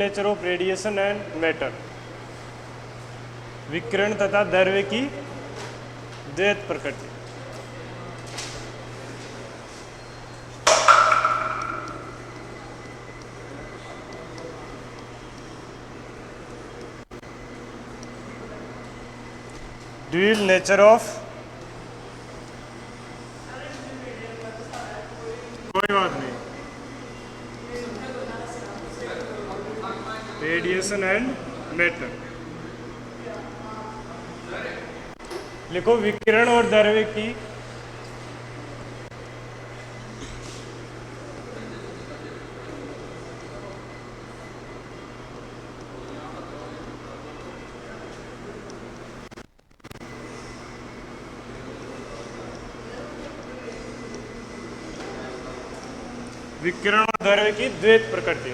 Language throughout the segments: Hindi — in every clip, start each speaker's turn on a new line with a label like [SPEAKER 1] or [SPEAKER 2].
[SPEAKER 1] Nature of radiation and matter, विकिरण तथा द्रव्य की द्वैत प्रकृति। ड्यूअल नेचर ऑफ, कोई बात नहीं, रेडिएशन एंड मैटर। लिखो विकिरण और द्रव्य की विकिरण और द्रव्य की द्वैत प्रकृति।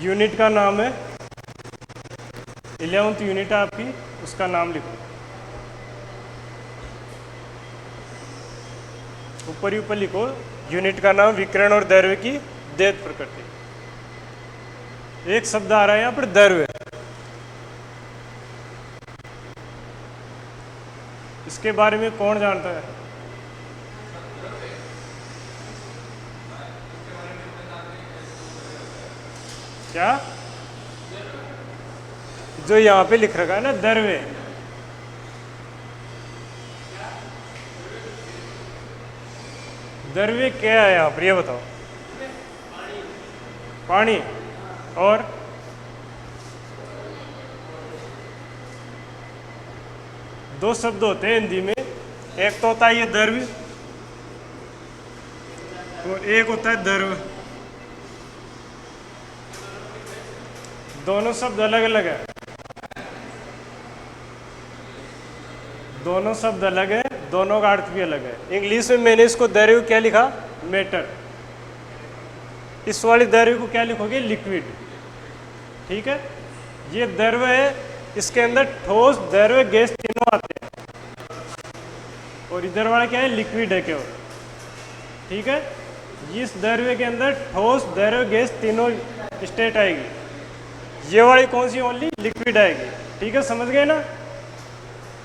[SPEAKER 1] यूनिट का नाम है 11th यूनिट आपकी, उसका नाम लिखो। ऊपर ही ऊपर लिखो यूनिट का नाम विकिरण और द्रव्य की द्वैत प्रकृति। एक शब्द आ रहा है यहाँ पर द्रव्य, इसके बारे में कौन जानता है? क्या जो यहाँ पे लिख रखा है ना द्रव्य, द्रव्य क्या है यहाँ पर ये बताओ। पानी। और दो शब्द होते हैं हिंदी में, एक तो होता है ये द्रव्य और एक होता है द्रव्य। दोनों शब्द अलग अलग है, दोनों शब्द अलग है, दोनों का अर्थ भी अलग है। इंग्लिश में मैंने इसको द्रव्य क्या लिखा? मैटर। इस वाली द्रव्य को क्या लिखोगे? लिक्विड। ठीक है, ये द्रव्य है, इसके अंदर ठोस, द्रव्य, गैस तीनों आते हैं। और इधर वाला क्या है? लिक्विड है केवल। ठीक है, इस द्रव्य के अंदर ठोस, द्रव्य, गैस तीनों स्टेट आएगी। ये वाली कौन सी? ओनली लिक्विड आएगी। ठीक है, समझ गए ना?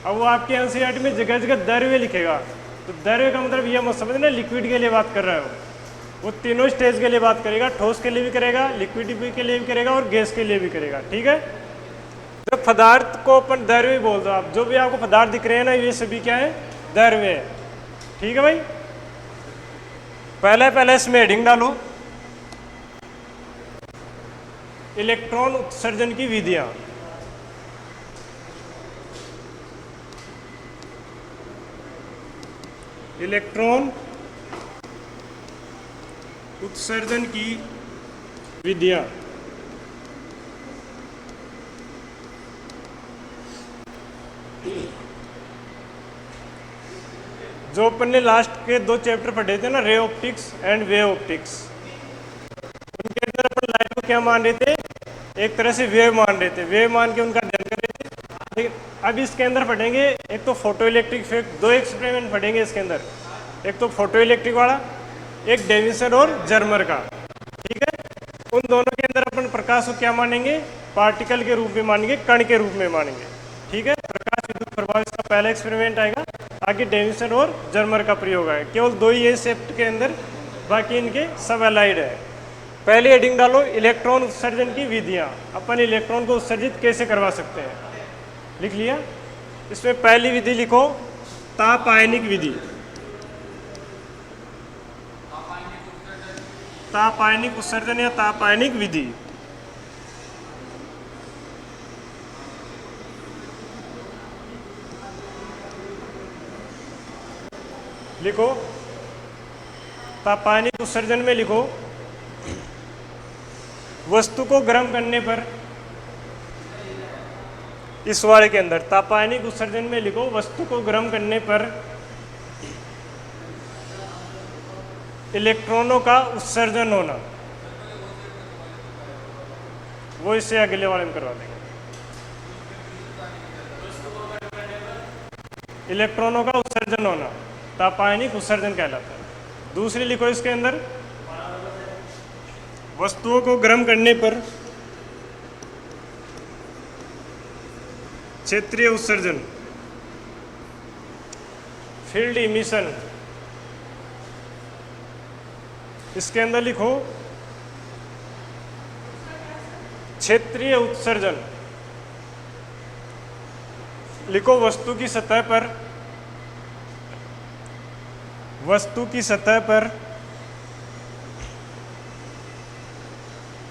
[SPEAKER 1] अब वो आपके एनसीईआरटी में जगह जगह द्रव्य लिखेगा, तो द्रव्य का मतलब ये मत समझना लिक्विड के लिए बात कर रहा है वो तीनों स्टेज के लिए बात करेगा, ठोस के लिए भी करेगा, लिक्विड के लिए भी करेगा और गैस के लिए भी करेगा। ठीक है, तो पदार्थ को अपन द्रव्य बोल दो आप, जो भी आपको पदार्थ दिख रहे हैं ना, ये सभी क्या है? द्रव्य है। ठीक है भाई, पहले इसमें हेडिंग डालो, इलेक्ट्रॉन उत्सर्जन की विधियां। इलेक्ट्रॉन उत्सर्जन की विधियां। जो अपन ने लास्ट के 2 चैप्टर पढ़े थे ना, ray optics and wave optics, उनके अंदर अपन लाइट को क्या मान रहे थे? एक तरह से वेव मान रहे थे, वेव मान के उनका अध्ययन कर रहे थे। लेकिन अब इसके अंदर पढ़ेंगे एक तो फोटो इलेक्ट्रिक इफेक्ट, 2 एक्सपेरिमेंट पढ़ेंगे इसके अंदर, एक तो फोटो इलेक्ट्रिक वाला, एक डेविसन और जर्मर का। ठीक है, उन दोनों के अंदर अपन प्रकाश को क्या मानेंगे? पार्टिकल के रूप में मानेंगे, कण के रूप में मानेंगे। ठीक है, प्रकाश विद्युत प्रभाव इसका पहला एक्सपेरिमेंट आएगा, आगे डेविसन और जर्मर का प्रयोग है। केवल 2 ही है सेप्ट के अंदर, बाकी इनके सब अलाइड है। पहले हेडिंग डालो इलेक्ट्रॉन उत्सर्जन की विधियां। अपन इलेक्ट्रॉन को उत्सर्जित कैसे करवा सकते हैं? लिख लिया? इसमें पहली विधि लिखो, तापायनिक विधि। तापायनिक उत्सर्जन या तापायनिक विधि। लिखो, तापायनिक उत्सर्जन में लिखो, वस्तु को गर्म करने पर, इस वाले के अंदर तापायनिक उत्सर्जन में लिखो, वस्तु को गर्म करने पर इलेक्ट्रॉनों का उत्सर्जन होना। वो इससे अगले वाले में करवा देंगे। इलेक्ट्रॉनों का उत्सर्जन होना तापायनिक उत्सर्जन कहलाता है। दूसरी लिखो इसके अंदर, वस्तुओं को गर्म करने पर क्षेत्रीय उत्सर्जन, फील्ड इमिशन, इसके अंदर लिखो क्षेत्रीय उत्सर्जन। लिखो वस्तु की सतह पर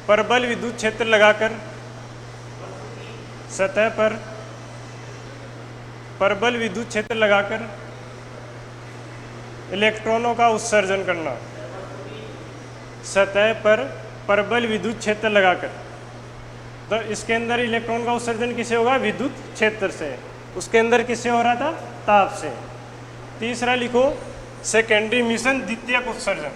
[SPEAKER 1] परबल विद्युत क्षेत्र लगाकर, सतह पर परबल विद्युत क्षेत्र लगाकर इलेक्ट्रॉनों का उत्सर्जन करना। सतह पर परबल विद्युत क्षेत्र लगाकर, तो इसके अंदर इलेक्ट्रॉन का उत्सर्जन किससे होगा? विद्युत क्षेत्र से। उसके अंदर किससे हो रहा था? ताप से। तीसरा लिखो सेकेंडरी मिशन, द्वितीयक उत्सर्जन।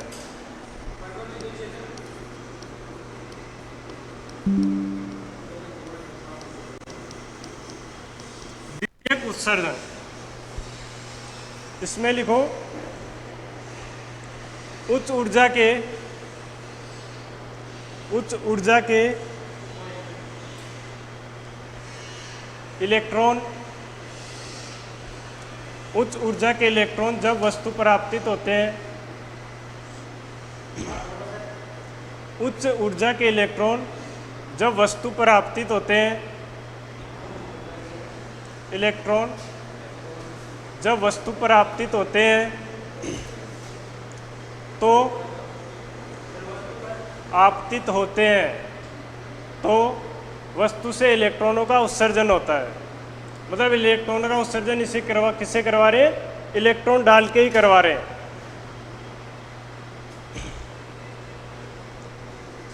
[SPEAKER 1] द्वितीयक उत्सर्जन, इसमें लिखो उच्च ऊर्जा के इलेक्ट्रॉन, उच्च ऊर्जा के इलेक्ट्रॉन जब वस्तु पर आपतित होते हैं, उच्च ऊर्जा के इलेक्ट्रॉन जब वस्तु पर आपतित होते हैं, इलेक्ट्रॉन जब वस्तु पर आपतित होते हैं तो आपतित होते हैं तो वस्तु से इलेक्ट्रॉनों का उत्सर्जन होता है। मतलब इलेक्ट्रॉनों का उत्सर्जन किससे करवा रहे हैं? इलेक्ट्रॉन डाल के ही करवा रहे हैं।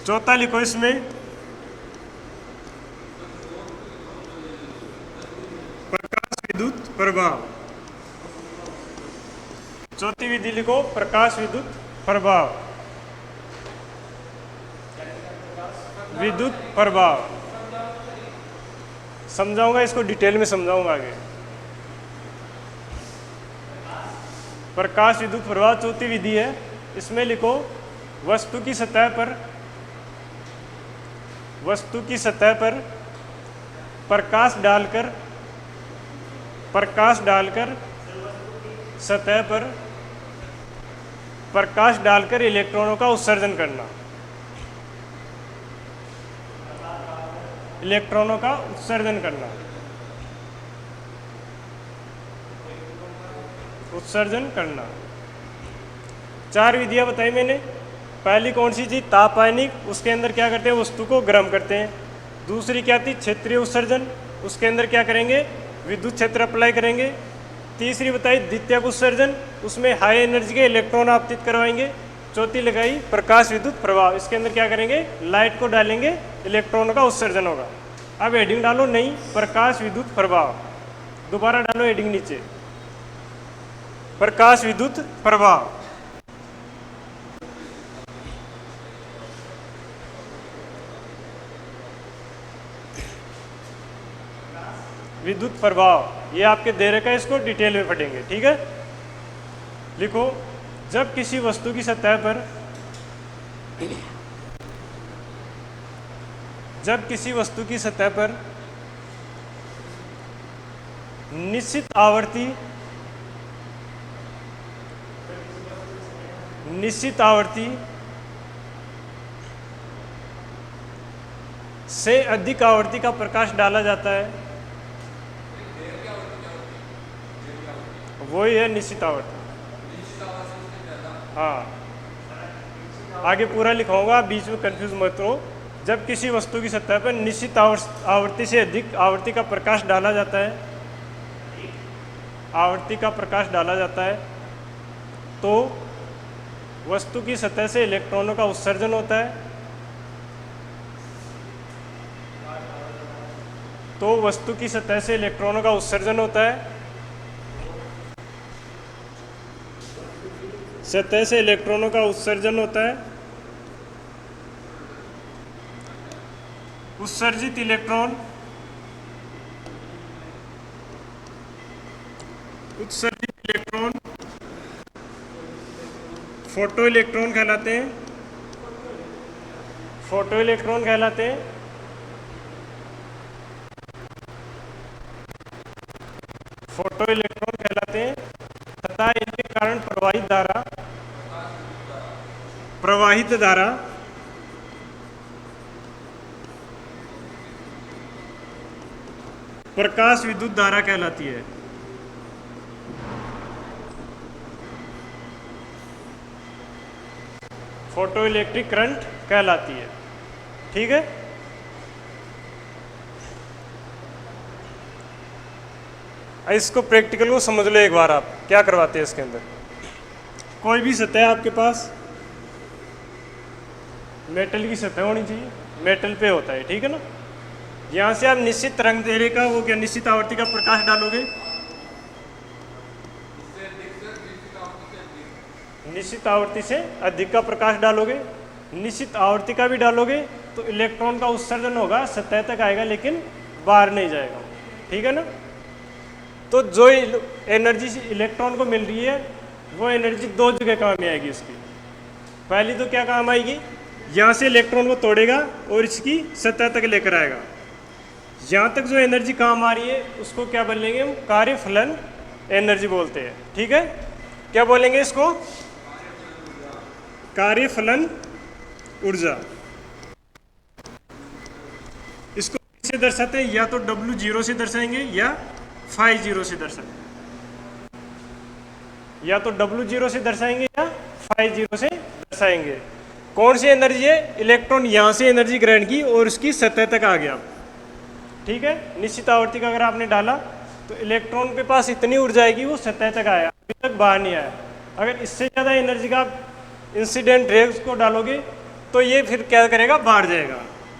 [SPEAKER 1] चौथा लिखो इसमें प्रकाश विद्युत प्रभाव। चौथी विधि लिखो प्रकाश विद्युत प्रभाव। विद्युत प्रभाव समझाऊंगा, इसको डिटेल में समझाऊंगा आगे। प्रकाश विद्युत प्रभाव चौथी विधि है। इसमें लिखो वस्तु की सतह पर प्रकाश डालकर सतह पर प्रकाश डालकर इलेक्ट्रॉनों का उत्सर्जन करना। इलेक्ट्रॉनों का उत्सर्जन करना, उत्सर्जन करना। चार विधियां बताई मैंने। पहली कौन सी थी? तापायनिक, उसके अंदर क्या करते हैं? वस्तु को गर्म करते हैं। दूसरी क्या थी? क्षेत्रीय उत्सर्जन, उसके अंदर क्या करेंगे? विद्युत क्षेत्र अप्लाई करेंगे। तीसरी बताई द्वितीयक उत्सर्जन, उसमें हाई एनर्जी के इलेक्ट्रॉन आपतित करवाएंगे। चौथी लगाई प्रकाश विद्युत प्रभाव, इसके अंदर क्या करेंगे? लाइट को डालेंगे, इलेक्ट्रॉनों का उत्सर्जन होगा। अब हेडिंग डालो नहीं, प्रकाश विद्युत प्रभाव। दोबारा डालो हेडिंग नीचे, प्रकाश विद्युत प्रभाव। विद्युत प्रभाव ये आपके दे रखा है, इसको डिटेल में पढ़ेंगे, ठीक है। लिखो जब किसी वस्तु की सतह पर निश्चित आवृत्ति से अधिक आवृत्ति का प्रकाश डाला जाता है, वही है निश्चित आवृत्ति। हाँ, आगे पूरा लिखाऊंगा, बीच में कंफ्यूज मत हो। जब किसी वस्तु की सतह पर निश्चित आवृत्ति से अधिक आवृत्ति का प्रकाश डाला जाता है, तो वस्तु की सतह से इलेक्ट्रॉनों का उत्सर्जन होता है। सतह से इलेक्ट्रॉनों का उत्सर्जन होता है। उत्सर्जित इलेक्ट्रॉन फोटो इलेक्ट्रॉन कहलाते हैं। फोटो इलेक्ट्रॉन कहलाते हैं। फोटो इलेक्ट्रॉन कहलाते हैं तथा इनके कारण प्रवाहित धारा प्रकाश विद्युत धारा कहलाती है। फोटो इलेक्ट्रिक करंट कहलाती है। ठीक है, इसको प्रैक्टिकल को समझ लो एक बार। आप क्या करवाते हैं इसके अंदर, कोई भी सतह है आपके पास, मेटल की सतह होनी चाहिए, मेटल पे होता है, ठीक है ना। यहाँ से आप निश्चित तरंग दैर्घ्य का वो क्या निश्चित आवृत्ति का प्रकाश डालोगे, निश्चित आवृत्ति से अधिक का प्रकाश डालोगे, निश्चित आवृत्ति का भी डालोगे तो इलेक्ट्रॉन का उत्सर्जन होगा, सतह तक आएगा लेकिन बाहर नहीं जाएगा, ठीक है ना। तो जो एनर्जी इलेक्ट्रॉन को मिल रही है वो एनर्जी दो जगह काम में आएगी इसकी। पहली तो क्या काम आएगी, यहाँ से इलेक्ट्रॉन को तोड़ेगा और इसकी सतह तक लेकर आएगा। यहाँ तक जो एनर्जी काम आ रही है उसको क्या बोलेंगे हम, कार्यफलन एनर्जी बोलते हैं, ठीक है। क्या बोलेंगे इसको, कार्यफलन ऊर्जा। इसको किससे दर्शाते हैं, या तो W0 से दर्शाएंगे या φ0 से दर्शाएंगे, या तो W0 से दर्शाएंगे या φ0 से दर्शाएंगे। कौन सी एनर्जी है, इलेक्ट्रॉन यहाँ से एनर्जी ग्रहण की और उसकी सतह तक आ गया, ठीक है। निश्चित आवृत्ति का अगर आपने डाला तो इलेक्ट्रॉन के पास इतनी ऊर्जा आएगी वो सतह तक आया, अभी तक बाहर नहीं आया। अगर इससे ज़्यादा एनर्जी का आप इंसिडेंट रेज को डालोगे तो ये फिर क्या करेगा, बाहर जाएगा।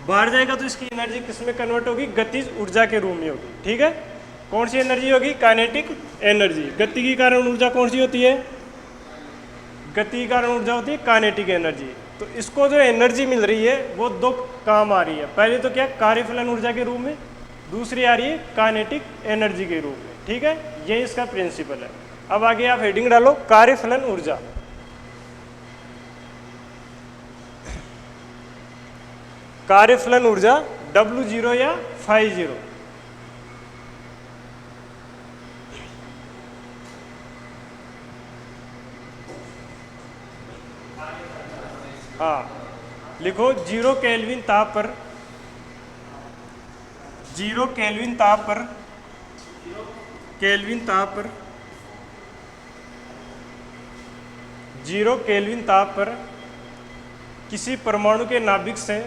[SPEAKER 1] बाहर जाएगा तो इसकी एनर्जी किस में कन्वर्ट होगी, गतिज ऊर्जा के रूप में होगी, ठीक है। कौन सी एनर्जी होगी, काइनेटिक एनर्जी। गति की कारण ऊर्जा कौन सी होती है, गति की कारण ऊर्जा होती है काइनेटिक एनर्जी। तो इसको जो एनर्जी मिल रही है वो दो काम आ रही है, पहले तो क्या कार्यफलन ऊर्जा के रूप में, दूसरी आ रही है काइनेटिक एनर्जी के रूप में, ठीक है। ये इसका प्रिंसिपल है। अब आगे आप हेडिंग डालो कार्यफलन ऊर्जा। कार्यफलन ऊर्जा W0 या φ0। हाँ लिखो, 0 केल्विन ताप पर, 0 केल्विन ताप पर, केल्विन ताप पर, 0 केल्विन ताप पर किसी परमाणु के नाभिक से,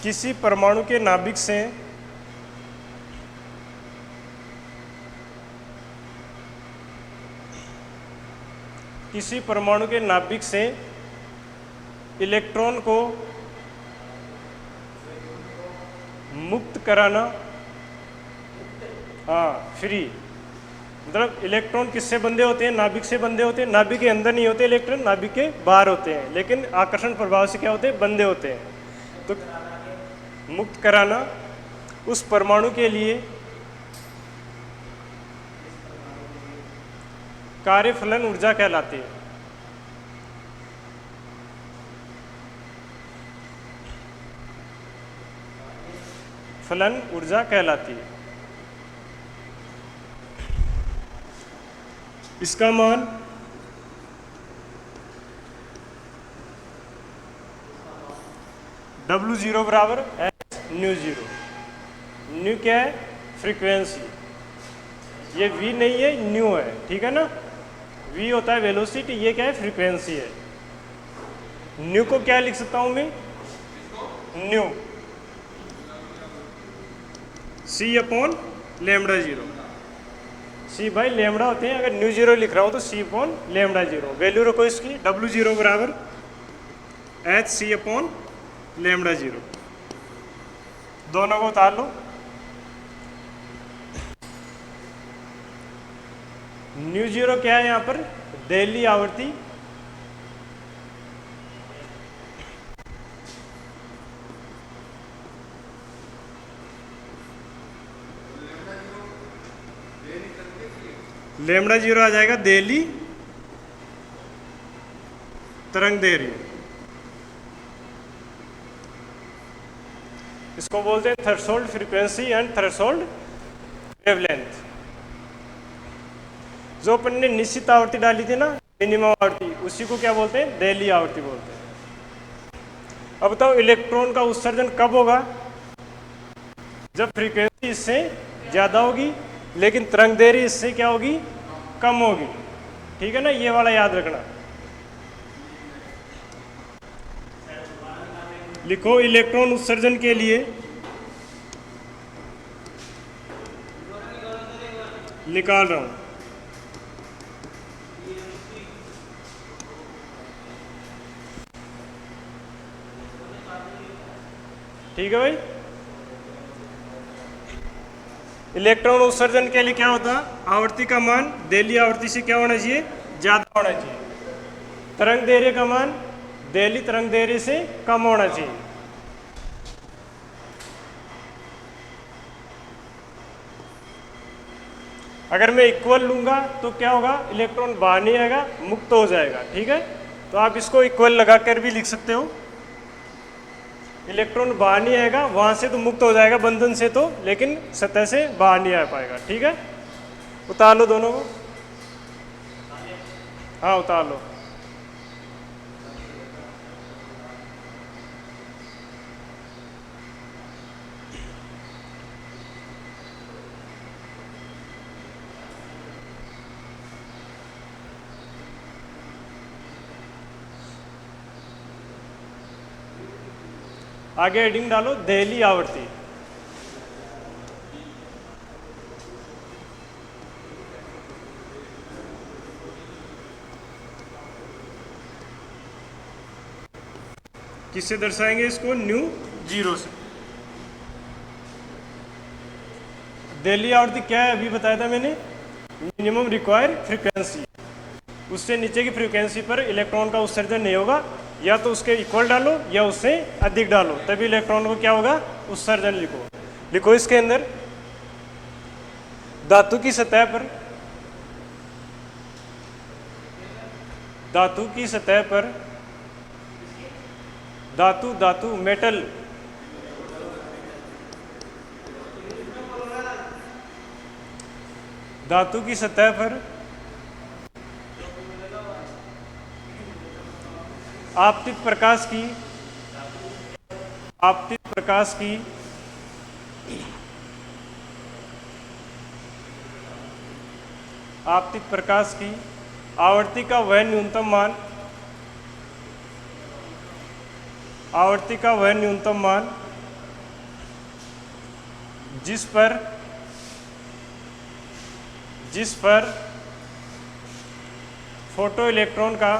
[SPEAKER 1] किसी परमाणु के नाभिक से किसी परमाणु के नाभिक से इलेक्ट्रॉन को मुक्त कराना, हाँ फ्री, मतलब इलेक्ट्रॉन किससे बंधे होते हैं, नाभिक से बंधे होते हैं। नाभिक के अंदर नहीं होते इलेक्ट्रॉन, नाभिक के बाहर होते हैं, लेकिन आकर्षण प्रभाव से क्या होते हैं, बंधे होते हैं। तो मुक्त कराना उस परमाणु के लिए कार्यफलन ऊर्जा कहलाती है। फलन ऊर्जा कहलाती है। इसका मान W0 बराबर ν0। न्यू क्या है, फ्रीक्वेंसी, ये v नहीं है न्यू है, ठीक है ना। v होता है वेलोसिटी, ये क्या है, फ्रीक्वेंसी है। न्यू को क्या लिख सकता हूं मैं, new c/λ0। c by lambda होते हैं, अगर ν0 लिख रहा हूं तो c/λ0। वैल्यू रखो इसकी, W0 बराबर hc/λ0। दोनों को उतार लो। ν0 क्या है यहाँ पर, दैलीय आवृत्ति, λ0 आ जाएगा दैलीय तरंग दैर्घ्य। इसको बोलते हैं threshold frequency and threshold wavelength. जो अपन ने निश्चित आवृत्ति डाली थी ना, मिनिमम आवृत्ति, उसी को क्या बोलते हैं? दहलीय आवृत्ति बोलते हैं। अब बताओ इलेक्ट्रॉन का उत्सर्जन कब होगा? जब फ्रीक्वेंसी इससे ज़्यादा होगी लेकिन तरंग दैर्घ्य इससे क्या होगी? कम होगी। ठीक है ना, ये वाला याद रखना। लिखो इलेक्ट्रॉन उत्सर्जन के लिए निकाल रहा हूं। ठीक है भाई। इलेक्ट्रॉन उत्सर्जन के लिए क्या होता है? आवृत्ति का मान दहलीय आवृत्ति से क्या होना चाहिए? ज्यादा होना चाहिए। तरंग दैर्घ्य का मान दहलीय तरंग दैर्घ्य से कम होना चाहिए। अगर मैं इक्वल लूंगा तो क्या होगा? इलेक्ट्रॉन बाहर नहीं आएगा, मुक्त हो जाएगा। ठीक है, तो आप इसको इक्वल लगाकर भी लिख सकते हो। इलेक्ट्रॉन बाहर नहीं आएगा, वहां से तो मुक्त हो जाएगा बंधन से तो, लेकिन सतह से बाहर नहीं आ पाएगा। ठीक है, उतार लो दोनों को। हाँ उतार लो। आगे हेडिंग डालो दहलीय आवृत्ति। किससे दर्शाएंगे इसको? न्यू जीरो से। दहलीय आवृत्ति क्या है? अभी बताया था मैंने, मिनिमम रिक्वायर्ड फ्रीक्वेंसी। उससे नीचे की फ्रीक्वेंसी पर इलेक्ट्रॉन का उत्सर्जन नहीं होगा, या तो उसके इक्वल डालो या उससे अधिक डालो, तभी इलेक्ट्रॉन को क्या होगा? उत्सर्जन। लिखो इसके अंदर धातु की सतह पर, धातु की सतह पर, धातु मेटल, धातु की सतह पर आपतित प्रकाश की, आपतित प्रकाश की आपतित प्रकाश की आवृत्ति का वह न्यूनतम मान, आवृत्ति का वह न्यूनतम मान जिस पर फोटो इलेक्ट्रॉन का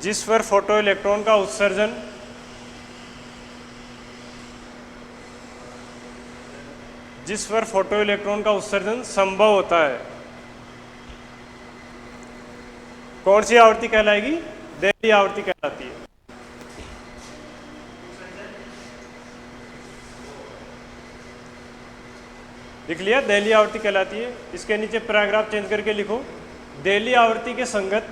[SPEAKER 1] जिस पर फोटो इलेक्ट्रॉन का उत्सर्जन संभव होता है। कौन सी आवृत्ति कहलाएगी? दहलीय आवृत्ति कहलाती है। लिख लिया? दहलीय आवृत्ति कहलाती है। इसके नीचे पैराग्राफ चेंज करके लिखो, दहलीय आवृत्ति के संगत,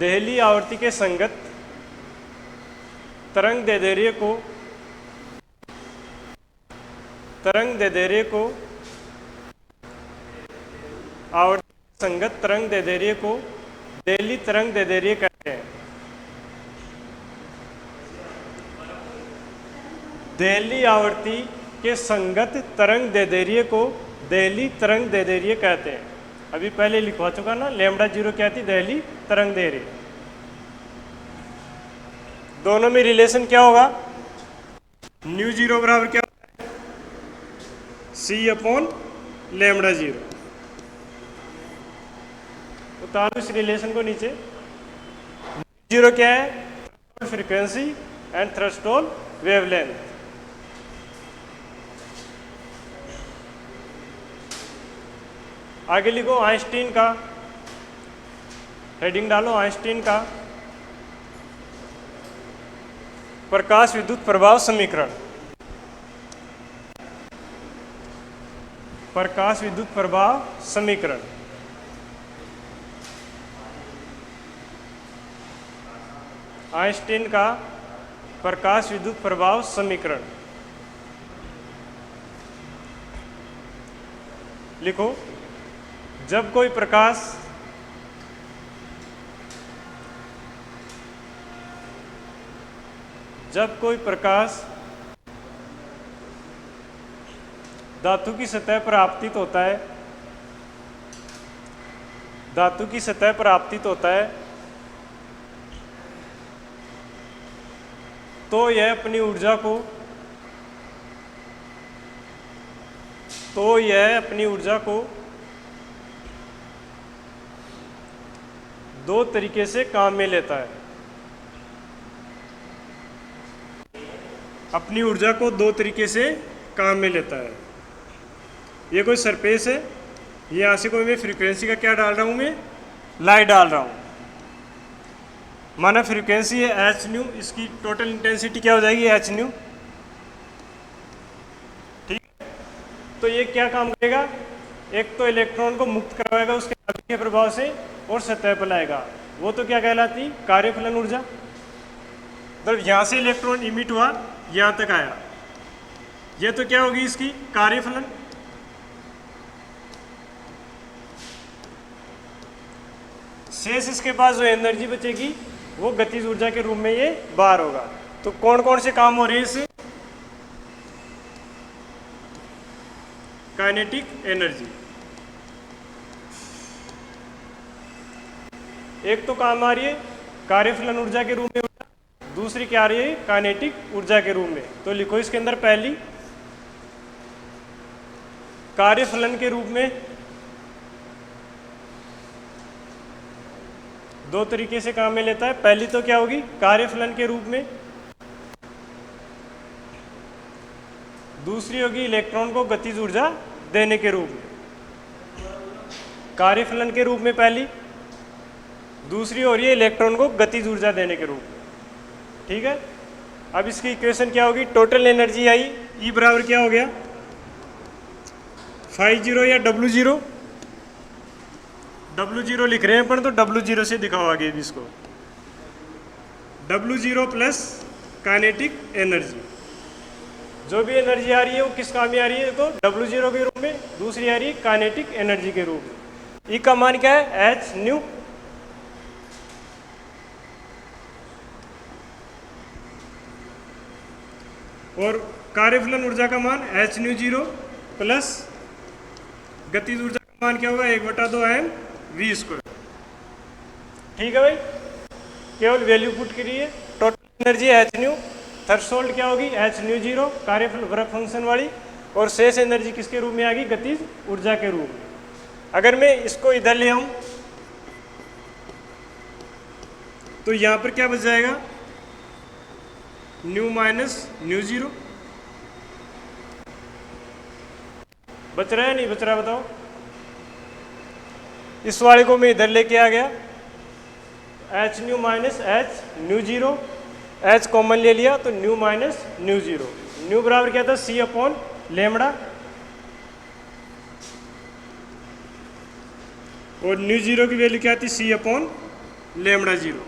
[SPEAKER 1] दहलीय आवृत्ति के संगत तरंग दैर्ध्य को, आवृत्ति संगत तरंग दैर्ध्य को दहलीय तरंग दैर्ध्य कहते हैं। दहलीय आवृत्ति के संगत तरंग दैर्ध्य को दहलीय तरंग दैर्ध्य कहते हैं। अभी पहले लिखवा चुका ना, लैम्डा जीरो क्या थी? दहलीय तरंग दैर्ध्य। दोनों में रिलेशन क्या होगा? न्यू जीरो बराबर क्या होता है? सी अपॉन लैम्डा जीरो। उतारो इस रिलेशन को नीचे। जीरो क्या है? Frequency and threshold wavelength. आगे लिखो आइंस्टीन का, हेडिंग डालो आइंस्टीन का प्रकाश विद्युत प्रभाव समीकरण। प्रकाश विद्युत प्रभाव समीकरण। आइंस्टीन का प्रकाश विद्युत प्रभाव समीकरण लिखो। जब कोई प्रकाश धातु की सतह पर आपतित होता है, तो यह अपनी ऊर्जा को दो तरीके से काम में लेता है। अपनी ऊर्जा को दो तरीके से काम में लेता है। ये कोई सरफेस है, यहाँ से कोई मैं फ्रीक्वेंसी का क्या डाल रहा हूँ, मैं लाइट डाल रहा हूँ। माना फ्रीक्वेंसी है एच न्यू, इसकी टोटल इंटेंसिटी क्या हो जाएगी, एच न्यू। ठीक है, तो ये क्या काम करेगा, एक तो इलेक्ट्रॉन को मुक्त करवाएगा उसके आगे के प्रभाव से और सतह पर लाएगा। वो तो क्या कहलाती, कार्यफलन ऊर्जा। मतलब यहाँ से इलेक्ट्रॉन इमिट हुआ, यहाँ तक आया, ये तो क्या होगी इसकी कार्यफलन। शेष इसके पास जो एनर्जी बचेगी वो गतिज ऊर्जा के रूप में ये बाहर होगा। तो कौन कौन से काम हो रहे हैं इससे, काइनेटिक एनर्जी। एक तो काम आ रही है कार्यफलन ऊर्जा के रूप में, दूसरी क्या आ रही है, काइनेटिक ऊर्जा के रूप में। तो लिखो इसके अंदर पहली कार्यफलन के रूप में दो तरीके से काम में लेता है। पहली तो क्या होगी, कार्यफलन के रूप में। दूसरी होगी इलेक्ट्रॉन को गतिज ऊर्जा देने के रूप में। कार्यफलन के रूप में पहली, दूसरी हो रही है इलेक्ट्रॉन को गतिज ऊर्जा देने के रूप में। ठीक है, अब इसकी इक्वेशन क्या होगी, टोटल एनर्जी आई ई बराबर क्या हो गया, φ0 या W0 लिख रहे हैं अपन, तो W0 से दिखाओ आगे भी इसको। W0 प्लस काइनेटिक एनर्जी, जो भी एनर्जी आ रही है वो किस काम में आ रही है, तो W0 के रूप में, दूसरी आ रही है काइनेटिक एनर्जी के रूप में। ई का मान क्या है, एच न्यू। और कार्यफलन ऊर्जा का मान एच न्यू 0 प्लस गतिज ऊर्जा का मान क्या होगा, 1/2 m v स्क्वायर। ठीक है भाई, केवल वैल्यू पुट करिए। Total energy H new, threshold क्या होगी, एच न्यू 0 कार्यफल वर्क फंक्शन वाली, और शेष एनर्जी किसके रूप में आ गई, गतिज ऊर्जा के रूप में। अगर मैं इसको इधर ले आऊं तो यहां पर क्या बच जाएगा, न्यू माइनस न्यू 0। बच रहा है नहीं बच रहा, बताओ। इस वाले को मैं इधर लेके आ गया, H new minus H new 0, H common ले लिया तो न्यू माइनस न्यू 0। न्यू बराबर क्या था, c अपॉन लेमड़ा, और न्यू 0 की वैल्यू क्या थी, c अपॉन लेमड़ा 0।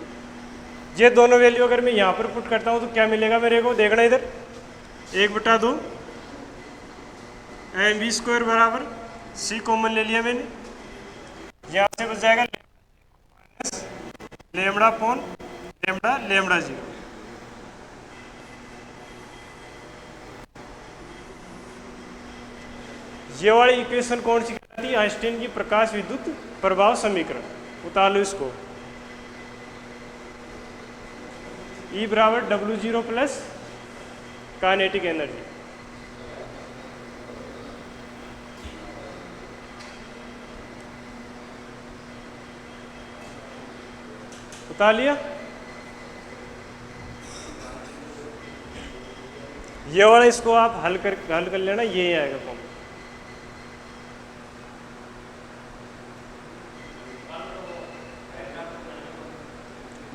[SPEAKER 1] ये दोनों वैल्यू अगर मैं यहाँ पर पुट करता हूँ तो क्या मिलेगा मेरे को, देखना इधर, 1/2 mv स्क्वायर बराबर c कॉमन ले लिया मैंने, यहाँ से बच जाएगा लेमड़ा अपॉन लेमड़ा 0। ये वाली इक्वेशन कौन सी कहलाती है, आइंस्टीन की प्रकाश विद्युत प्रभाव समीकरण। उतार लो इसको, E बराबर W0 प्लस काइनेटिक एनर्जी। उतार लिया। ये वाला इसको आप हल कर लेना, ये आएगा फॉर्म।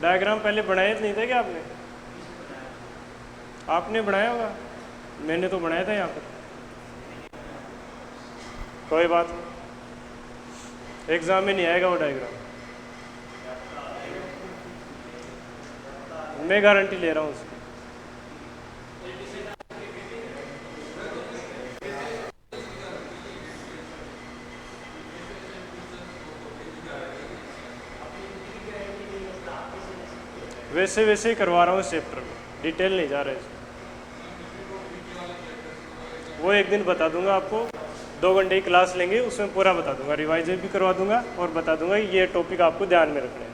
[SPEAKER 1] डायग्राम पहले बनाया नहीं था क्या आपने? आपने बनाया होगा, मैंने तो बनाया था यहाँ पर। कोई बात नहीं, एग्जाम में नहीं आएगा वो डायग्राम, मैं गारंटी ले रहा हूँ उसकी। वैसे वैसे ही करवा रहा हूँ इस चैप्टर में, डिटेल नहीं जा रहा है इसमें। वो एक दिन बता दूंगा आपको, 2 घंटे की क्लास लेंगे, उसमें पूरा बता दूंगा, रिवाइज भी करवा दूंगा और बता दूंगा कि ये टॉपिक आपको ध्यान में रखना है।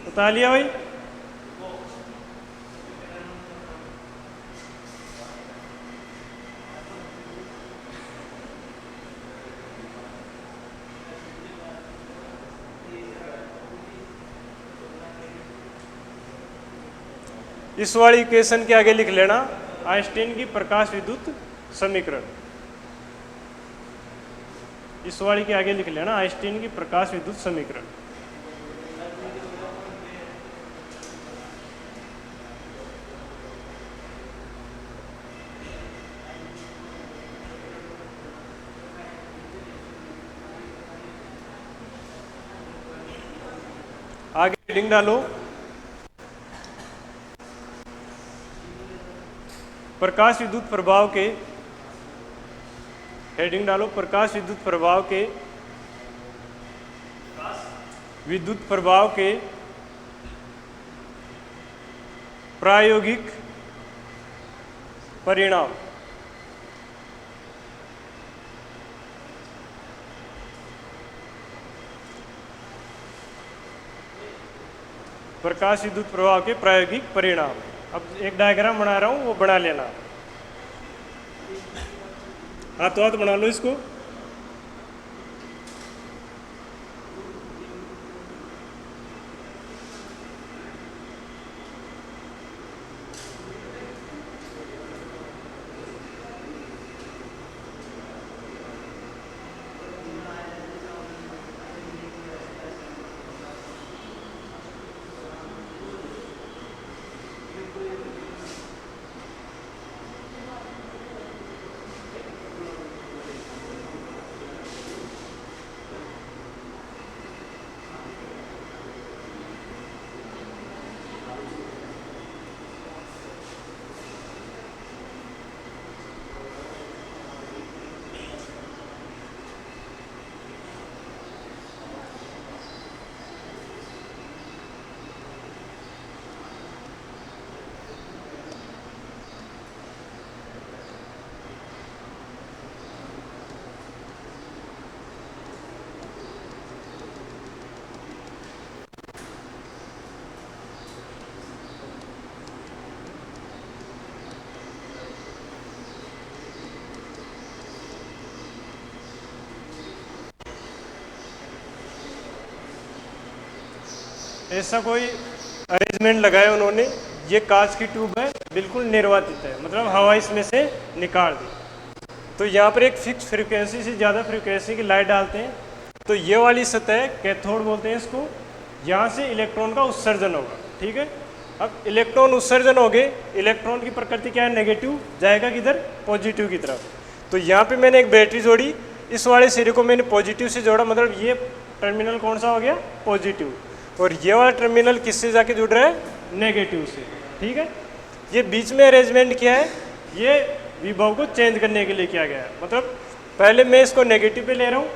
[SPEAKER 1] बता लिया भाई? इस वाली इक्वेशन के आगे लिख लेना आइंस्टीन की प्रकाश विद्युत समीकरण। इस वाली के आगे लिख लेना आइंस्टीन की प्रकाश विद्युत समीकरण। आगे हेडिंग डालो प्रकाश विद्युत प्रभाव के, हेडिंग डालो प्रकाश विद्युत प्रभाव के प्रायोगिक परिणाम। प्रकाश विद्युत प्रभाव के प्रायोगिक परिणाम। अब एक डायग्राम बना रहा हूं, वो बना लेना, हाथों हाथ बना लो इसको। ऐसा कोई अरेंजमेंट लगाया उन्होंने, ये कांच की ट्यूब है, बिल्कुल निर्वातित है, मतलब हवा इसमें से निकाल दी। तो यहाँ पर एक फिक्स फ्रीक्वेंसी से ज़्यादा फ्रीक्वेंसी की लाइट डालते हैं, तो ये वाली सतह कैथोड बोलते हैं इसको, यहाँ से इलेक्ट्रॉन का उत्सर्जन होगा। ठीक है, अब इलेक्ट्रॉन उत्सर्जन हो गए, इलेक्ट्रॉन की प्रकृति क्या है, नेगेटिव, जाएगा किधर, पॉजिटिव की तरफ। तो यहाँ पे मैंने एक बैटरी जोड़ी, इस वाले सिरे को मैंने पॉजिटिव से जोड़ा, मतलब ये टर्मिनल कौन सा हो गया, पॉजिटिव, और ये वाला टर्मिनल किससे जाके जुड़ रहा है, नेगेटिव से। ठीक है, ये बीच में अरेंजमेंट किया है, ये विभव को चेंज करने के लिए किया गया है। मतलब पहले मैं इसको नेगेटिव पे ले रहा हूँ,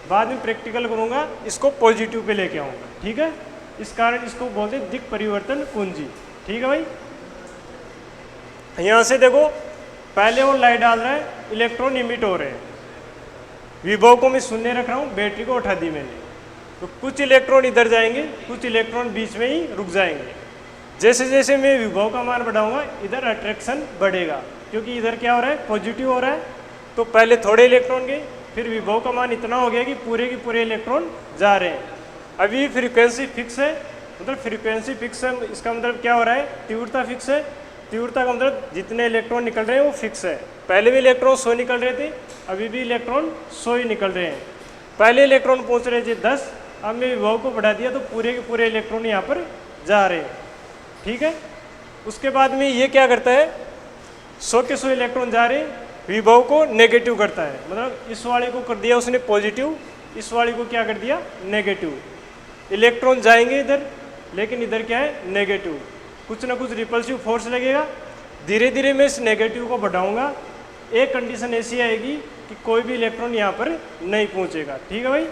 [SPEAKER 1] बाद में प्रैक्टिकल करूँगा, इसको पॉजिटिव पे लेके आऊँगा। ठीक है, इस कारण इसको बोलते हैं दिक् परिवर्तन कुंजी। ठीक है भाई, यहाँ से देखो पहले वो लाइट डाल रहा है, इलेक्ट्रॉन इमिट हो रहे हैं, विभव को मैं शून्य रख रहा हूँ, बैटरी को उठा दी मैंने, तो कुछ इलेक्ट्रॉन इधर जाएंगे, कुछ इलेक्ट्रॉन बीच में ही रुक जाएंगे। जैसे जैसे मैं विभव का मान बढ़ाऊंगा, इधर अट्रैक्शन बढ़ेगा, क्योंकि इधर क्या हो रहा है, पॉजिटिव हो रहा है। तो पहले थोड़े इलेक्ट्रॉन गए, फिर विभव का मान इतना हो गया कि पूरे के पूरे इलेक्ट्रॉन जा रहे हैं। अभी फ्रीक्वेंसी फिक्स है, मतलब फ्रीक्वेंसी फिक्स है, इसका मतलब क्या हो रहा है, तीव्रता फिक्स है। तीव्रता का मतलब जितने इलेक्ट्रॉन निकल रहे हैं वो फिक्स है। पहले भी इलेक्ट्रॉन 100 निकल रहे थे, अभी भी इलेक्ट्रॉन 100 ही निकल रहे हैं। पहले इलेक्ट्रॉन पहुंच रहे थे 10, अब मैं विभव को बढ़ा दिया तो पूरे के पूरे इलेक्ट्रॉन यहाँ पर जा रहे हैं। ठीक है। उसके बाद में ये क्या करता है, 100 के 100 इलेक्ट्रॉन जा रहे विभव को नेगेटिव करता है, मतलब इस वाले को कर दिया उसने पॉजिटिव, इस वाले को क्या कर दिया नेगेटिव। इलेक्ट्रॉन जाएंगे इधर, लेकिन इधर क्या है नेगेटिव, कुछ ना कुछ रिपल्सिव फोर्स लगेगा। धीरे धीरे मैं इस नेगेटिव को बढ़ाऊंगा, एक कंडीशन ऐसी आएगी कि कोई भी इलेक्ट्रॉन यहाँ पर नहीं पहुँचेगा। ठीक है भाई,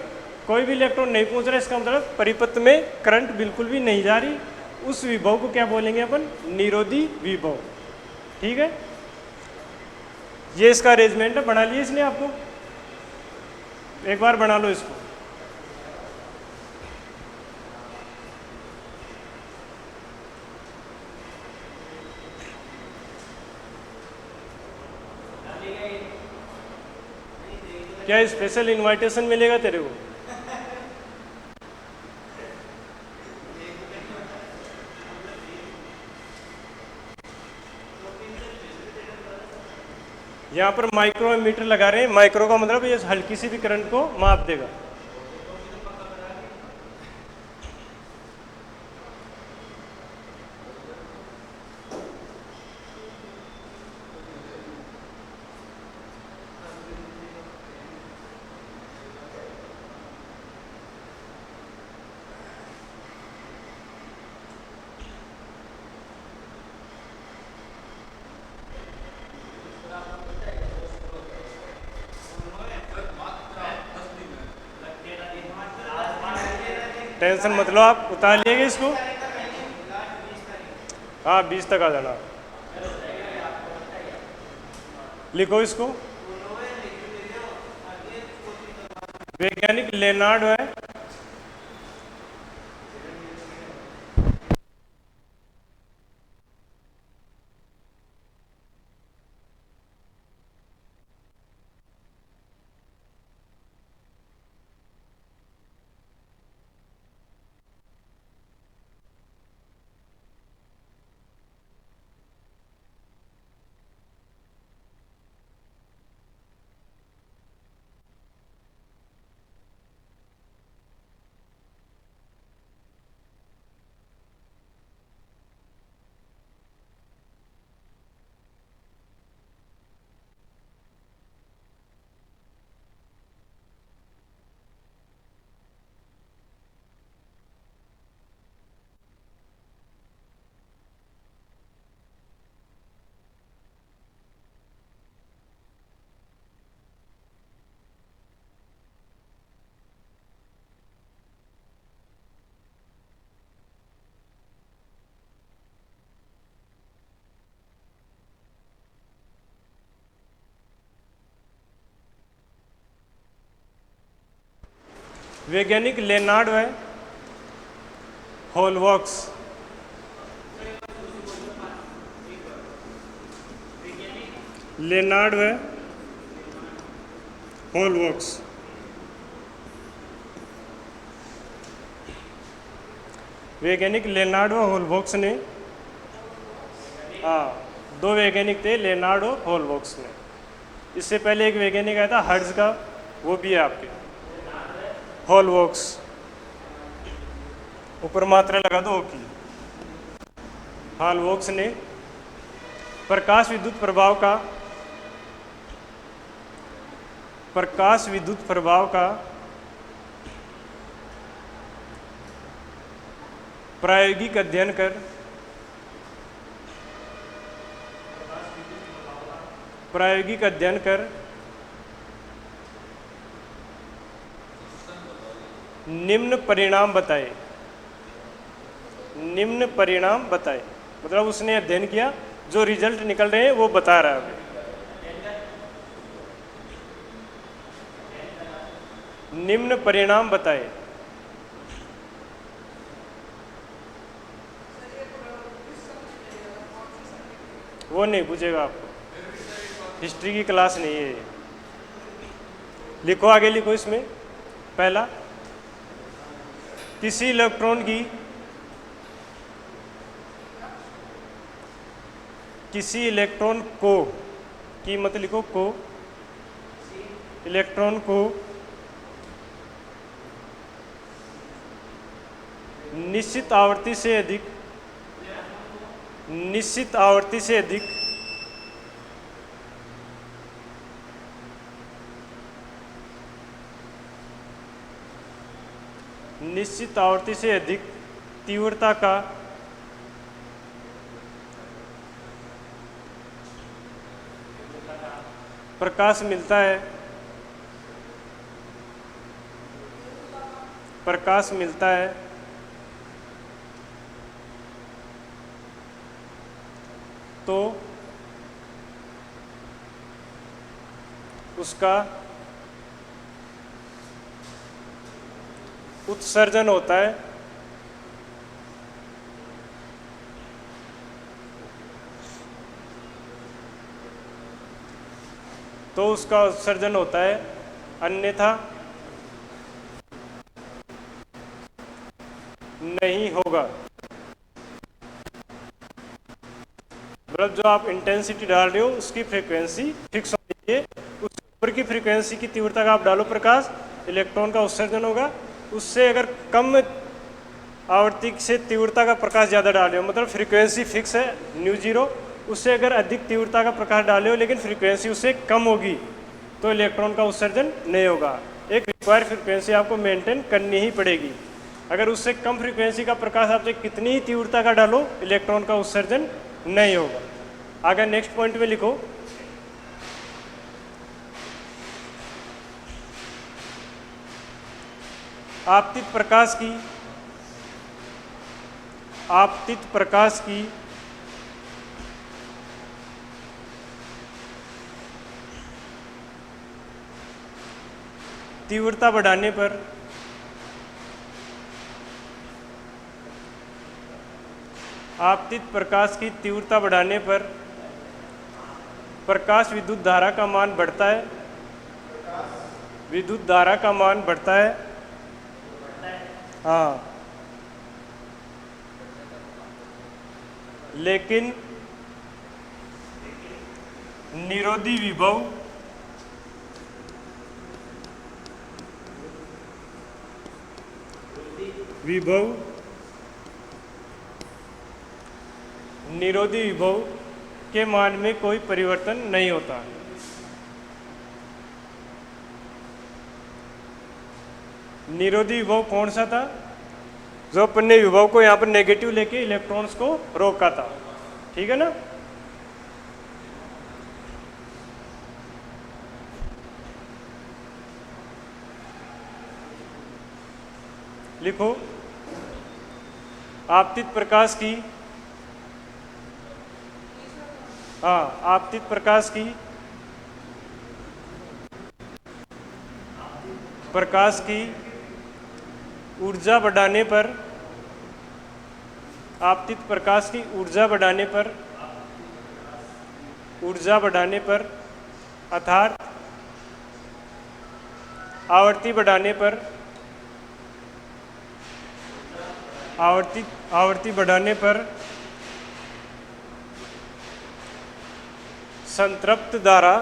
[SPEAKER 1] कोई भी इलेक्ट्रॉन नहीं पहुँच रहा, इसका मतलब परिपथ में करंट बिल्कुल भी नहीं जा रही। उस विभव को क्या बोलेंगे अपन, निरोधी विभव। ठीक है, ये इसका अरेंजमेंट है, बना लिया इसने आपको, एक बार बना लो इसको। क्या स्पेशल इनविटेशन मिलेगा तेरे को? यहाँ पर माइक्रोमीटर लगा रहे हैं, माइक्रो का मतलब ये हल्की सी भी करंट को माप देगा। टेंशन मत लो, आप उतार लिएगा इसको। हाँ 20 तक आ जाना, लिखो इसको। वैज्ञानिक लेनार्ड है, वैज्ञानिक लेनार्ड है, हॉलवॉक्स। लेनार्ड है, हॉलवॉक्स। वैज्ञानिक लेनार्ड और हॉलवॉक्स ने, हाँ 2 वैज्ञानिक थे, लेनार्ड और हॉलवॉक्स ने। इससे पहले एक वैज्ञानिक आया था हर्ट्ज का, वो भी है आपके, हॉलवॉक्स। ऊपर मात्रा लगा दो की। हॉलवॉक्स ने प्रकाश विद्युत प्रभाव का प्रायोगिक अध्ययन कर निम्न परिणाम बताए। मतलब उसने अध्ययन किया, जो रिजल्ट निकल रहे हैं वो बता रहा है। निम्न परिणाम बताए। वो नहीं पूछेगा आपको, हिस्ट्री की क्लास नहीं है। लिखो, आगे लिखो। इसमें पहला, किसी इलेक्ट्रॉन को, की मत लिखो, को, इलेक्ट्रॉन को निश्चित आवृत्ति से अधिक निश्चित आवृत्ति से अधिक निश्चित आवृत्ति से अधिक तीव्रता का प्रकाश मिलता है, तो उसका उत्सर्जन होता है। अन्यथा नहीं होगा। मतलब जो आप इंटेंसिटी डाल रहे हो उसकी फ्रीक्वेंसी फिक्स होनी चाहिए, उस ऊपर की फ्रीक्वेंसी की तीव्रता का आप डालो प्रकाश, इलेक्ट्रॉन का उत्सर्जन होगा। उससे अगर कम आवृत्ति से तीव्रता का प्रकाश ज़्यादा डाल रहे हो, मतलब फ्रीक्वेंसी फिक्स है न्यू जीरो, उससे अगर अधिक तीव्रता का प्रकाश डाले हो लेकिन फ्रीक्वेंसी उससे कम होगी तो इलेक्ट्रॉन का उत्सर्जन नहीं होगा। एक रिक्वायर्ड फ्रीक्वेंसी आपको मेंटेन करनी ही पड़ेगी। अगर उससे कम फ्रीक्वेंसी का प्रकाश आप चाहे कितनी ही तीव्रता का डालो, इलेक्ट्रॉन का उत्सर्जन नहीं होगा। आगे नेक्स्ट पॉइंट में लिखो, आपतित प्रकाश की तीव्रता बढ़ाने पर प्रकाश विद्युत धारा का मान बढ़ता है। हाँ, लेकिन निरोधी विभव के मान में कोई परिवर्तन नहीं होता। निरोधी विभव कौन सा था? जो अपन ने विभव को यहाँ पर नेगेटिव लेके इलेक्ट्रॉन्स को रोका था, ठीक है ना। लिखो, आपतित प्रकाश की ऊर्जा बढ़ाने पर, आपतित प्रकाश की ऊर्जा बढ़ाने पर अर्थात आवृत्ति बढ़ाने पर संतृप्त धारा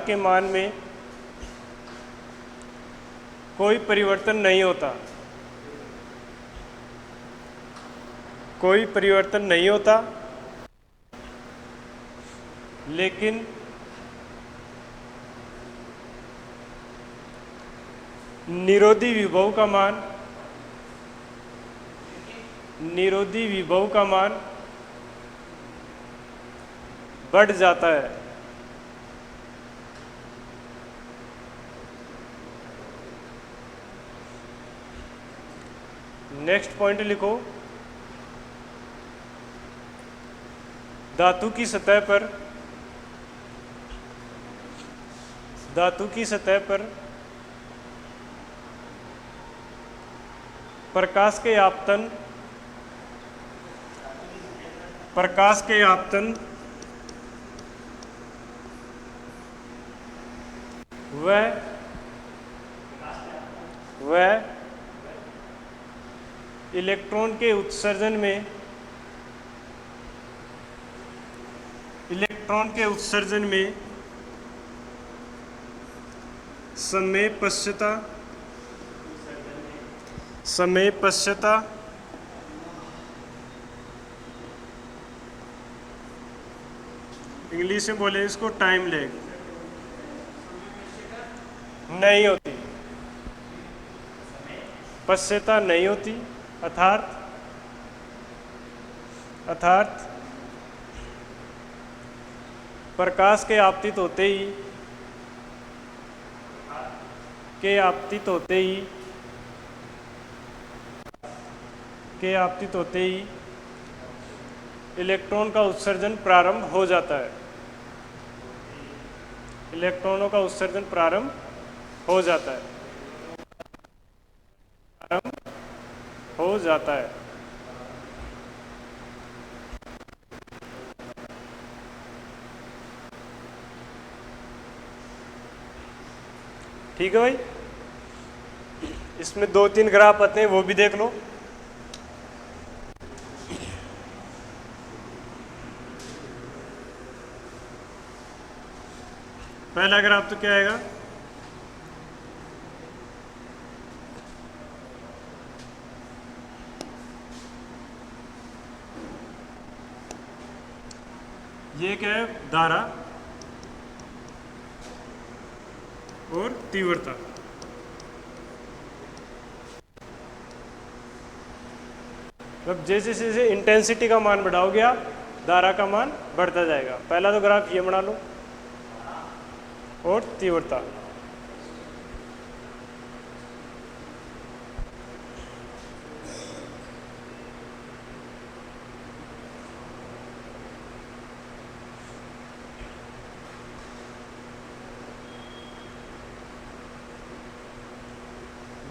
[SPEAKER 1] के मान में कोई परिवर्तन नहीं होता, लेकिन निरोधी विभव का मान बढ़ जाता है। नेक्स्ट पॉइंट लिखो, धातु की सतह पर प्रकाश के आपतन वह इलेक्ट्रॉन के उत्सर्जन में इलेक्ट्रॉन के उत्सर्जन में समय पश्चाता इंग्लिश में बोले इसको टाइम लैग नहीं होती, पश्चाता नहीं होती, अर्थात प्रकाश के आपतित होते ही इलेक्ट्रॉन का उत्सर्जन प्रारंभ हो जाता है। इलेक्ट्रॉनों का उत्सर्जन प्रारंभ हो जाता है। ठीक है भाई, इसमें 2-3 ग्राफ आते हैं, वो भी देख लो। पहला ग्राफ तो क्या आएगा, ये क्या है, धारा और तीव्रता। अब जैसे जैसे इंटेंसिटी का मान बढ़ाओगे आप, धारा का मान बढ़ता जाएगा। पहला तो ग्राफ ये बना लो, और तीव्रता।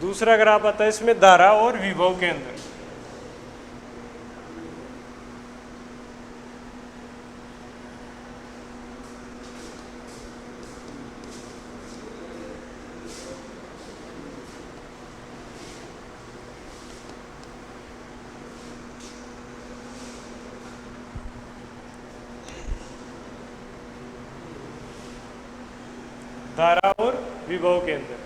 [SPEAKER 1] दूसरा ग्राफ आता है इसमें धारा और विभव के अंदर। धारा और विभव के अंदर।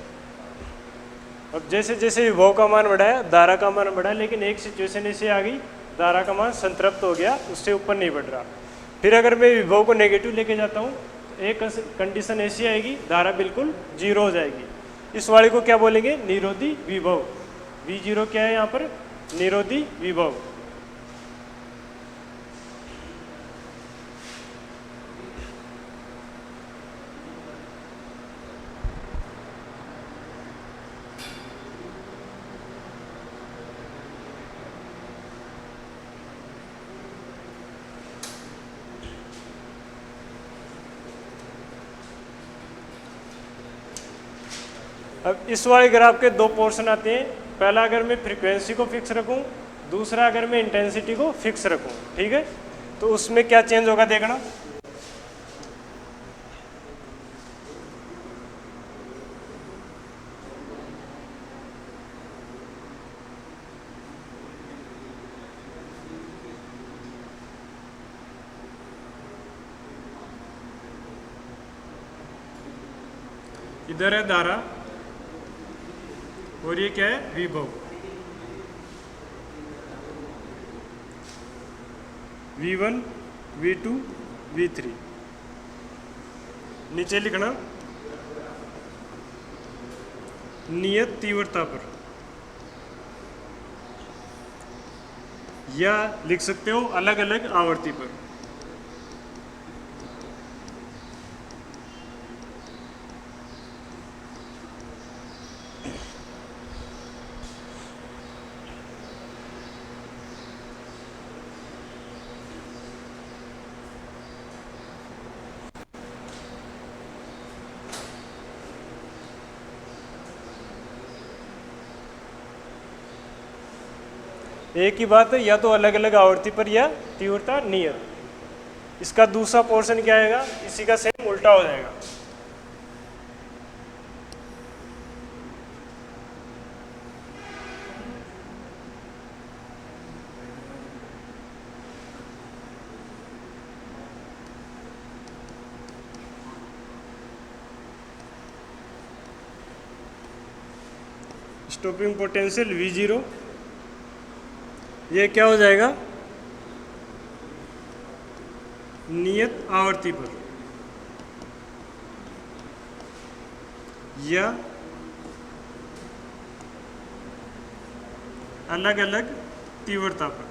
[SPEAKER 1] अब जैसे जैसे विभव का मान बढ़ा है, धारा का मान बढ़ा, लेकिन एक सिचुएशन ऐसी आ गई, धारा का मान संतृप्त हो गया, उससे ऊपर नहीं बढ़ रहा। फिर अगर मैं विभव को नेगेटिव लेके जाता हूँ, एक कंडीशन ऐसी आएगी, धारा बिल्कुल जीरो हो जाएगी। इस वाले को क्या बोलेंगे, निरोधी विभव। V0 क्या है यहाँ पर, निरोधी विभव। अब इस वाले ग्राफ के 2 पोर्शन आते हैं। पहला अगर मैं फ्रीक्वेंसी को फिक्स रखूं, दूसरा अगर मैं इंटेंसिटी को फिक्स रखूं, ठीक है, तो उसमें क्या चेंज होगा देखना। इधर है धारा और ये क्या है, विभव। V1, V2, V3। नीचे लिखना नियत तीव्रता पर, या लिख सकते हो अलग अलग आवर्ती पर। एक ही बात है, या तो अलग अलग आवर्ती पर या तीव्रता नियत। इसका दूसरा पोर्शन क्या आएगा, इसी का सेम उल्टा हो जाएगा। स्टॉपिंग पोटेंशियल V0, ये क्या हो जाएगा, नियत आवर्ती पर या अलग अलग तीव्रता पर।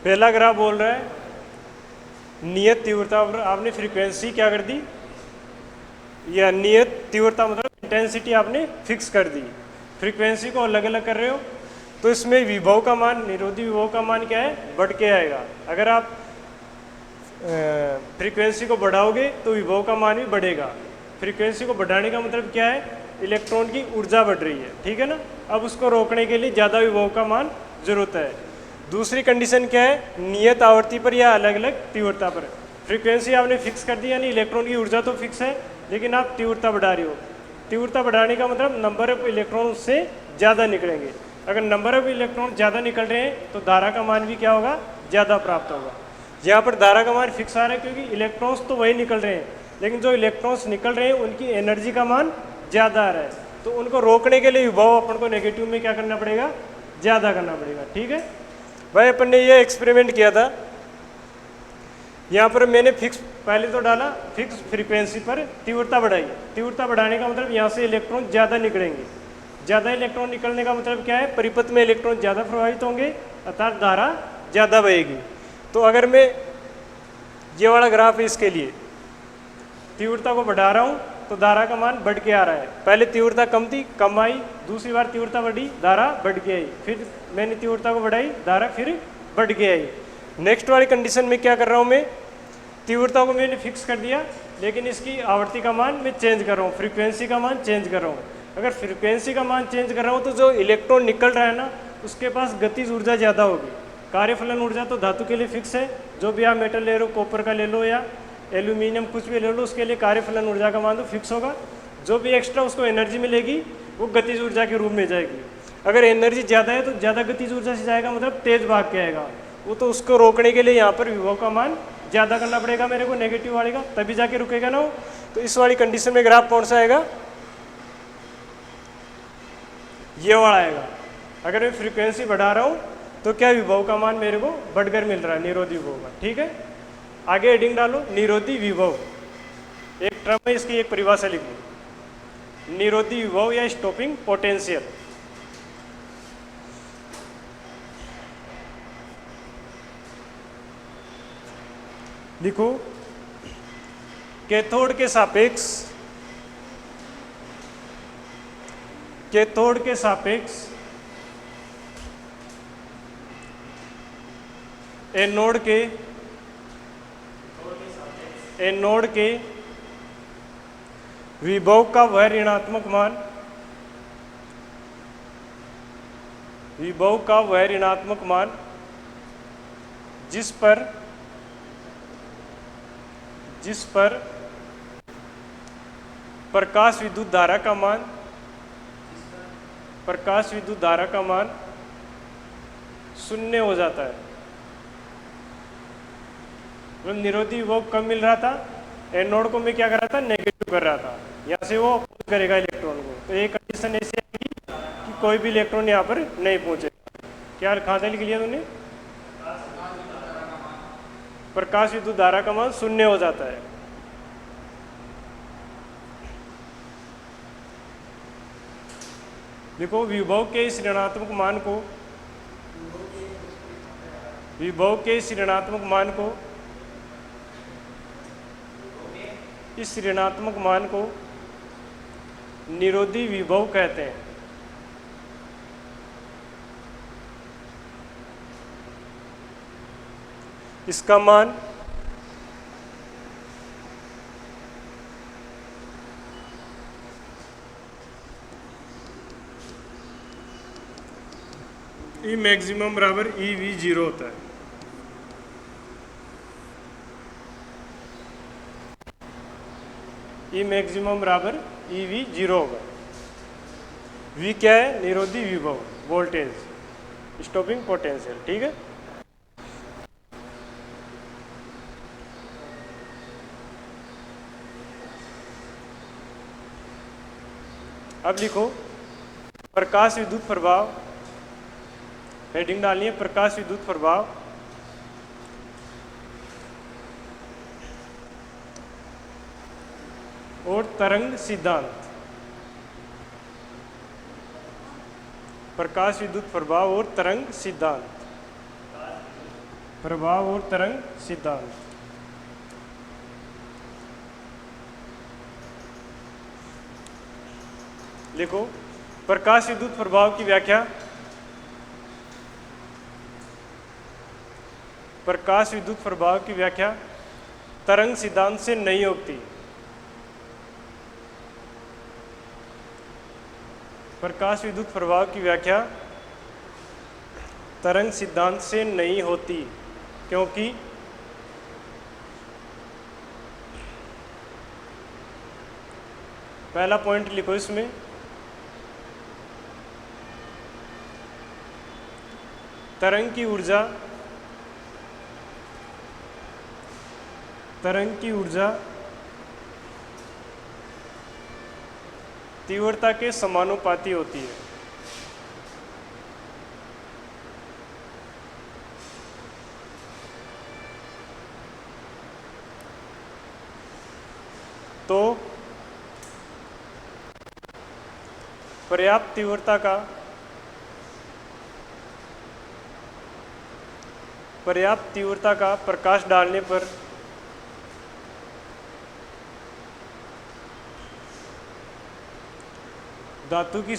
[SPEAKER 1] पहला ग्राफ बोल रहा है नियत तीव्रता पर आपने फ्रीक्वेंसी क्या कर दी, या नियत तीव्रता मतलब इंटेंसिटी आपने फिक्स कर दी, फ्रीक्वेंसी को अलग अलग कर रहे हो, तो इसमें विभव का मान, निरोधी विभव का मान क्या है, बढ़ के आएगा। अगर आप फ्रीक्वेंसी को बढ़ाओगे तो विभव का मान भी बढ़ेगा। फ्रीक्वेंसी को बढ़ाने का मतलब क्या है, इलेक्ट्रॉन की ऊर्जा बढ़ रही है, ठीक है ना। अब उसको रोकने के लिए ज़्यादा विभव का मान जरूरत है। दूसरी कंडीशन क्या है, नियत आवर्ती पर या अलग अलग तीव्रता पर। फ्रीक्वेंसी आपने फिक्स कर दी, यानी इलेक्ट्रॉन की ऊर्जा तो फिक्स है, लेकिन आप तीव्रता बढ़ा रहे हो। तीव्रता बढ़ाने का मतलब नंबर ऑफ इलेक्ट्रॉन उससे ज़्यादा निकलेंगे। अगर नंबर ऑफ इलेक्ट्रॉन ज़्यादा निकल रहे हैं तो धारा का मान भी क्या होगा, ज़्यादा प्राप्त होगा। यहाँ पर धारा का मान फिक्स आ रहा है क्योंकि इलेक्ट्रॉन्स तो वही निकल रहे हैं, लेकिन जो इलेक्ट्रॉन्स निकल रहे हैं उनकी एनर्जी का मान ज़्यादा आ रहा है, तो उनको रोकने के लिए विभव अपन को नेगेटिव में क्या करना पड़ेगा, ज़्यादा करना पड़ेगा, ठीक है भाई। अपन ने ये एक्सपेरिमेंट किया था, यहाँ पर मैंने फिक्स पहले तो डाला, फिक्स फ्रीक्वेंसी पर तीव्रता बढ़ाई। तीव्रता बढ़ाने का मतलब यहाँ से इलेक्ट्रॉन ज़्यादा निकलेंगे। ज़्यादा इलेक्ट्रॉन निकलने का मतलब क्या है, परिपथ में इलेक्ट्रॉन ज़्यादा प्रभावित होंगे, अर्थात धारा ज़्यादा बहेगी। तो अगर मैं ये वाला ग्राफ है, इसके लिए तीव्रता को बढ़ा रहा हूँ तो धारा का मान बढ़ के आ रहा है। पहले तीव्रता कम थी, कम आई, दूसरी बार तीव्रता बढ़ी, धारा बढ़ के आई, फिर मैंने तीव्रता को बढ़ाई, धारा फिर बढ़ के आई। नेक्स्ट वाली कंडीशन में क्या कर रहा हूँ, मैं तीव्रता को मैंने फिक्स कर दिया, लेकिन इसकी आवर्ती का मान मैं चेंज कर रहा हूँ, फ्रीक्वेंसी का मान चेंज कर रहा हूँ। अगर फ्रीक्वेंसी का मान चेंज कर रहा हूँ तो जो इलेक्ट्रॉन निकल रहा है ना, उसके पास गतिज ऊर्जा ज़्यादा होगी। कार्यफलन ऊर्जा तो धातु के लिए फिक्स है, जो भी आप मेटल ले लो, कॉपर का ले लो या एल्यूमिनियम कुछ भी ले लो, उसके लिए कार्यफलन ऊर्जा का मान तो फिक्स होगा। जो भी एक्स्ट्रा उसको एनर्जी मिलेगी वो गतिज ऊर्जा के रूप में जाएगी। अगर एनर्जी ज़्यादा है तो ज़्यादा गतिज ऊर्जा से जाएगा, मतलब तेज भाग के आएगा वो, तो उसको रोकने के लिए यहाँ पर विभव का मान ज़्यादा करना पड़ेगा मेरे को, नेगेटिव वाले का, तभी जाके रुकेगा ना वो। तो इस वाली कंडीशन में ग्राफ कौन सा आएगा, ये वाला आएगा। अगर मैं फ्रीक्वेंसी बढ़ा रहा हूँ तो क्या विभव का मान मेरे को बढ़कर मिल रहा है, निरोधी विभव का, ठीक है। आगे हेडिंग डालो, निरोधी विभव, एक टर्म है, इसकी एक परिभाषा लिखो, निरोधी विभव या स्टॉपिंग पोटेंशियल। लिखो, कैथोड के सापेक्ष, कैथोड के सापेक्ष एनोड के, एनोड के विभव का वह ऋणात्मक मान, विभव का वह ऋणात्मक मान जिस पर प्रकाश विद्युत धारा का मान, प्रकाश विद्युत धारा का मान शून्य हो जाता है। मतलब निरोधी विभव कम मिल रहा था, एनोड को मैं क्या कर रहा था, नेगेटिव कर रहा था, यहाँ से वो अपोज करेगा इलेक्ट्रॉन को। तो एक कंडीशन ऐसी आएगी कि कोई भी इलेक्ट्रॉन यहाँ पर नहीं पहुँचेगा। क्या कहाँ से लिख लिया तुमने, प्रकाश विद्युत धारा का मान शून्य हो जाता है। देखो, विभव के इस ऋणात्मक मान को, विभव के इस ऋणात्मक मान को, इस ऋणात्मक मान को निरोधी विभव कहते हैं। इसका मान ई मैक्सिमम बराबर ई वी जीरो होता है। ई मैक्सिमम बराबर ई वी जीरो होगा। वी क्या है? निरोधी विभव, वोल्टेज, स्टॉपिंग पोटेंशियल। ठीक है, अब लिखो प्रकाश विद्युत प्रभाव। हेडिंग डालनी है प्रकाश विद्युत प्रभाव और तरंग सिद्धांत। प्रकाश विद्युत प्रभाव और तरंग सिद्धांत, प्रभाव और तरंग सिद्धांत। लिखो प्रकाश विद्युत प्रभाव की व्याख्या। प्रकाश विद्युत प्रभाव की व्याख्या तरंग सिद्धांत से नहीं होती। प्रकाश विद्युत प्रभाव की व्याख्या तरंग सिद्धांत से नहीं होती, क्योंकि पहला पॉइंट लिखो इसमें, तरंग की ऊर्जा तीव्रता के समानुपाती होती है। तो पर्याप्त तीव्रता का प्रकाश डालने पर धातु की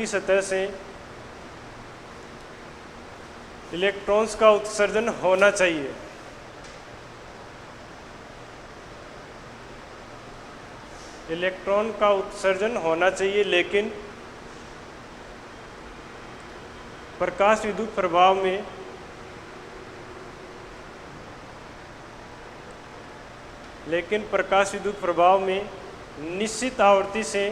[SPEAKER 1] सतह से इलेक्ट्रॉन्स का उत्सर्जन होना चाहिए। इलेक्ट्रॉन का उत्सर्जन होना चाहिए, लेकिन प्रकाश विद्युत प्रभाव में निश्चित आवृत्ति से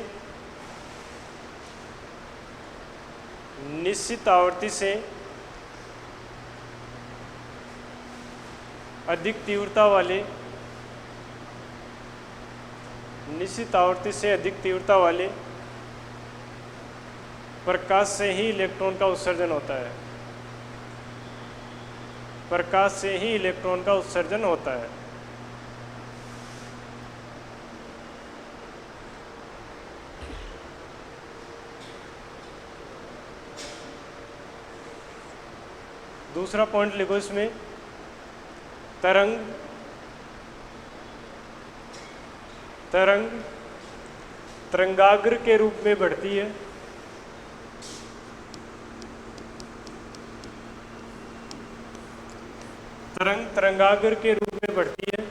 [SPEAKER 1] अधिक तीव्रता वाले प्रकाश से ही इलेक्ट्रॉन का उत्सर्जन होता है। प्रकाश से ही इलेक्ट्रॉन का उत्सर्जन होता है। दूसरा पॉइंट लिखो इसमें, तरंगाग्र के रूप में बढ़ती है। तरंगाग्र के रूप में बढ़ती है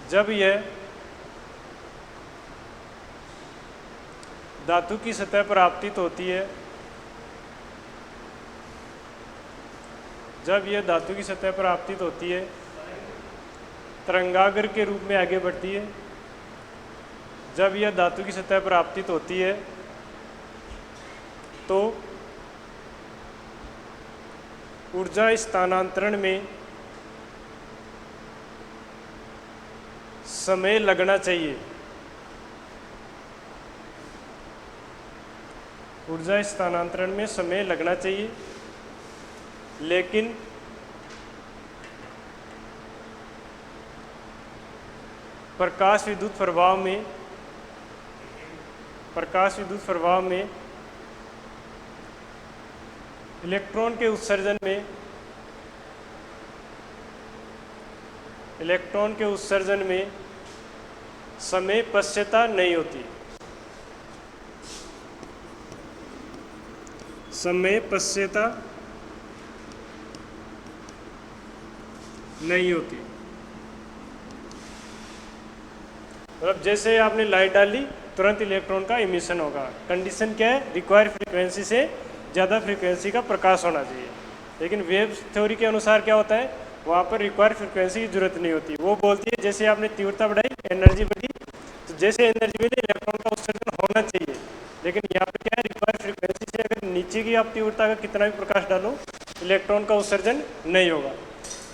[SPEAKER 1] जब यह धातु की सतह पर आपतित होती है। तरंगाग्र के रूप में आगे बढ़ती है। जब यह धातु की सतह पर आपतित होती है तो ऊर्जा स्थानांतरण में समय लगना चाहिए। ऊर्जा स्थानांतरण में समय लगना चाहिए, लेकिन प्रकाश विद्युत प्रभाव में इलेक्ट्रॉन के उत्सर्जन में समय पश्यता नहीं होती। समय पश्यता नहीं होती। मतलब जैसे आपने लाइट डाली तुरंत इलेक्ट्रॉन का इमिशन होगा। कंडीशन क्या है, रिक्वायर्ड फ्रीक्वेंसी से ज़्यादा फ्रीक्वेंसी का प्रकाश होना चाहिए। लेकिन वेव थ्योरी के अनुसार क्या होता है, वहाँ पर रिक्वायर्ड फ्रीक्वेंसी की जरूरत नहीं होती। वो बोलती है जैसे आपने तीव्रता बढ़ाई एनर्जी बढ़ी, तो जैसे एनर्जी बढ़ी इलेक्ट्रॉन का उत्सर्जन होना चाहिए। लेकिन यहाँ पर क्या है, रिक्वायर्ड फ्रीक्वेंसी से अगर नीचे की आप तीव्रता का कितना भी प्रकाश डालो इलेक्ट्रॉन का उत्सर्जन नहीं होगा।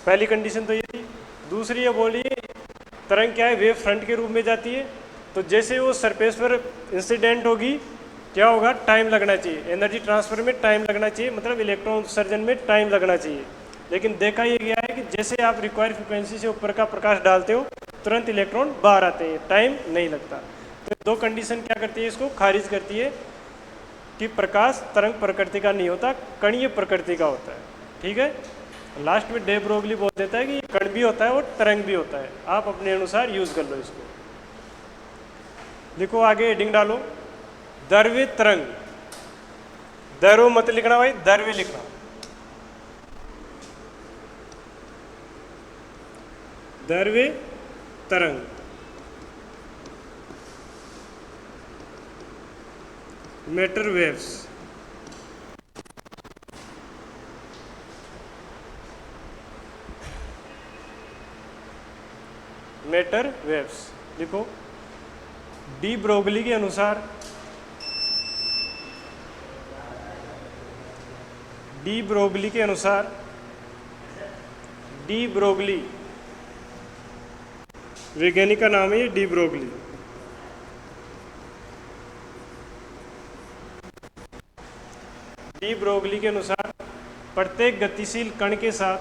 [SPEAKER 1] पहली कंडीशन तो ये थी। दूसरी ये बोली तरंग क्या है, वेव फ्रंट के रूप में जाती है, तो जैसे वो सरफेस पर इंसिडेंट होगी क्या होगा, टाइम लगना चाहिए, एनर्जी ट्रांसफर में टाइम लगना चाहिए, मतलब इलेक्ट्रॉन उत्सर्जन में टाइम लगना चाहिए। लेकिन देखा ये गया है कि जैसे आप रिक्वायर्ड फ्रिक्वेंसी से ऊपर का प्रकाश डालते हो तुरंत इलेक्ट्रॉन बाहर आते हैं, टाइम नहीं लगता। तो दो कंडीशन क्या करती है, इसको खारिज करती है कि प्रकाश तरंग प्रकृति का नहीं होता, कणीय प्रकृति का होता है। ठीक है, लास्ट में डे ब्रोगली बोल देता है कि कण भी होता है और तरंग भी होता है, आप अपने अनुसार यूज कर लो इसको। लिखो आगे, हेडिंग डालो, द्रव्य तरंग। द्रव्य मत लिखना भाई, द्रव्य लिखना। द्रव्य तरंग, मैटर वेव्स। मैटर वेव्स लिखो। डी ब्रोगली के अनुसार, डी ब्रोगली के अनुसार, डी ब्रोगली वैज्ञानिक का नाम है ये, डी ब्रोगली। डी ब्रोगली के अनुसार प्रत्येक गतिशील कण के साथ,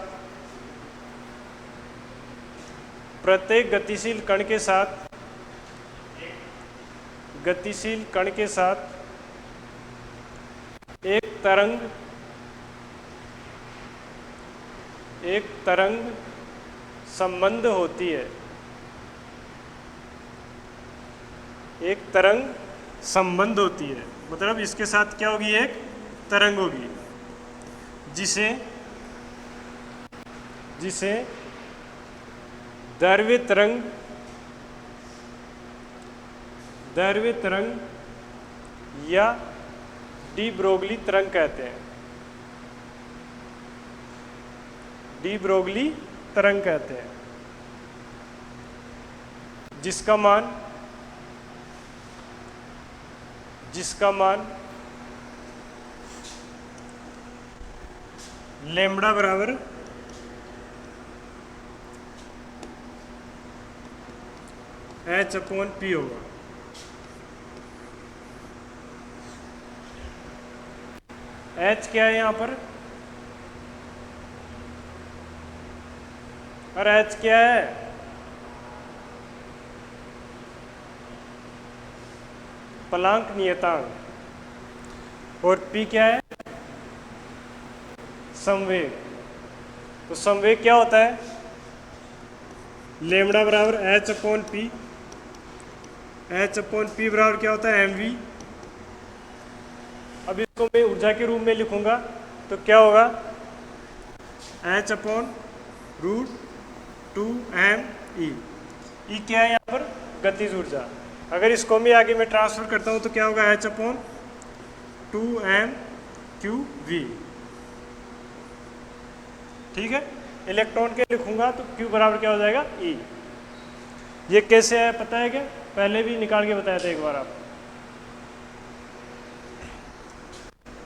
[SPEAKER 1] प्रत्येक गतिशील कण के साथ, गतिशील कण के साथ एक तरंग, एक तरंग संबंध होती है, एक तरंग संबंध होती है। मतलब इसके साथ क्या होगी, एक तरंग होगी जिसे, जिसे द्रव्य तरंग, द्रव्य तरंग या डी ब्रोगली तरंग कहते हैं। डी ब्रोगली तरंग कहते हैं, जिसका मान, जिसका मान लैम्ब्डा बराबर h/p होगा। h क्या है यहाँ पर, और h क्या है, प्लांक नियतांक, और p क्या है, संवेग। तो संवेग क्या होता है, लैम्ब्डा बराबर h/p, h/p बराबर क्या होता है, mv। अब इसको मैं ऊर्जा के रूप में लिखूंगा तो क्या होगा, h/√2mE। E क्या है यहाँ पर, गतिज ऊर्जा। अगर इसको मैं आगे में ट्रांसफर करता हूँ तो क्या होगा, h/2mQV। ठीक है, इलेक्ट्रॉन के लिखूंगा तो Q बराबर क्या हो जाएगा, E। ये कैसे है पता है क्या, पहले भी निकाल के बताया था एक बार आप।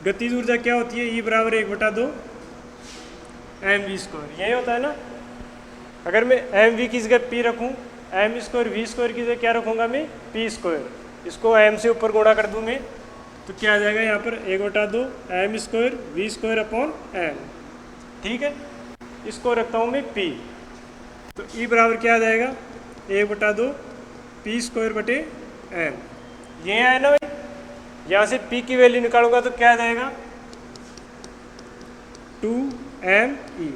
[SPEAKER 1] गतिज ऊर्जा क्या होती है, E बराबर 1/2 mv²। यही होता है ना। अगर मैं mv की जगह p रखूं, m² v² की जगह क्या रखूंगा मैं, p²। इसको m से ऊपर गुणा कर दूं मैं तो क्या आ जाएगा यहाँ पर, 1/2 m² v²/m। ठीक है, इसको रखता हूँ मैं p, तो E बराबर क्या आ जाएगा, 1/2 p²/m। ये है ना भाई, यहाँ से P की वैल्यू निकालूंगा तो क्या आ जाएगा, 2mE।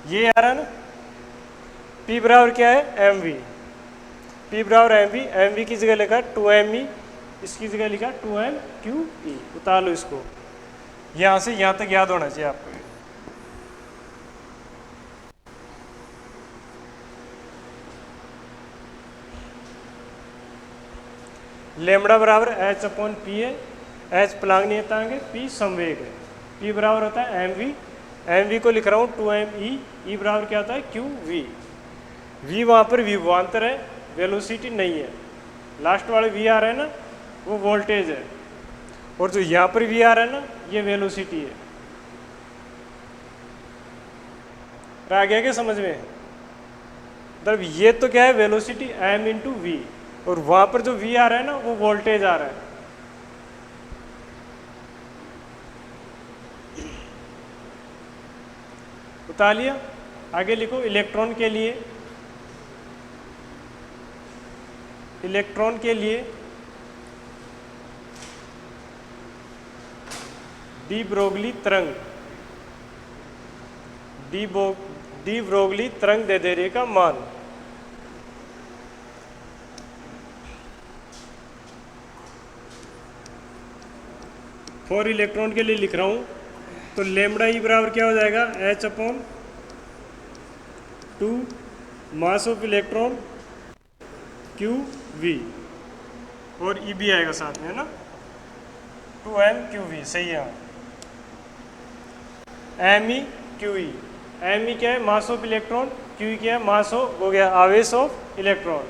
[SPEAKER 1] ये आ रहा ना, P बराबर क्या है, mv। P बराबर mv, mv की जगह लिखा 2mE, इसकी जगह लिखा 2mQE। उतार लो इसको, यहाँ से यहाँ तक याद होना चाहिए आपको। लेमड़ा बराबर एच अपॉन पी है, एच प्लांक नियतांक है, पी संवेग है, पी बराबर होता है एम वी, एम वी को लिख रहा हूँ 2m ई बराबर क्या होता है क्यू वी, वी वहाँ पर विभवांतर है, वेलोसिटी नहीं है, लास्ट वाले वी आ रहा है ना वो वोल्टेज है, और जो यहाँ पर वी आ रहा है ना ये वेलोसिटी है। आ गया क्या समझ में? मतलब ये तो क्या है वेलोसिटी एम इंटू वी, और वहाँ पर जो वी आ रहा है ना वो वोल्टेज आ रहा है। बता लिया। आगे लिखो इलेक्ट्रॉन के लिए, इलेक्ट्रॉन के लिए डी ब्रोगली तरंग, डी ब्रोगली तरंग दैर्ध्य का मान, फॉर इलेक्ट्रॉन के लिए लिख रहा हूँ तो लेमड़ा ई बराबर क्या हो जाएगा H upon 2 mass of electron Q V, और ई भी आएगा साथ में है ना 2m क्यू वी, सही है। M E Q E, M E क्या है mass of electron, Q E क्या है मास ऑफ हो गया आवेश ऑफ इलेक्ट्रॉन।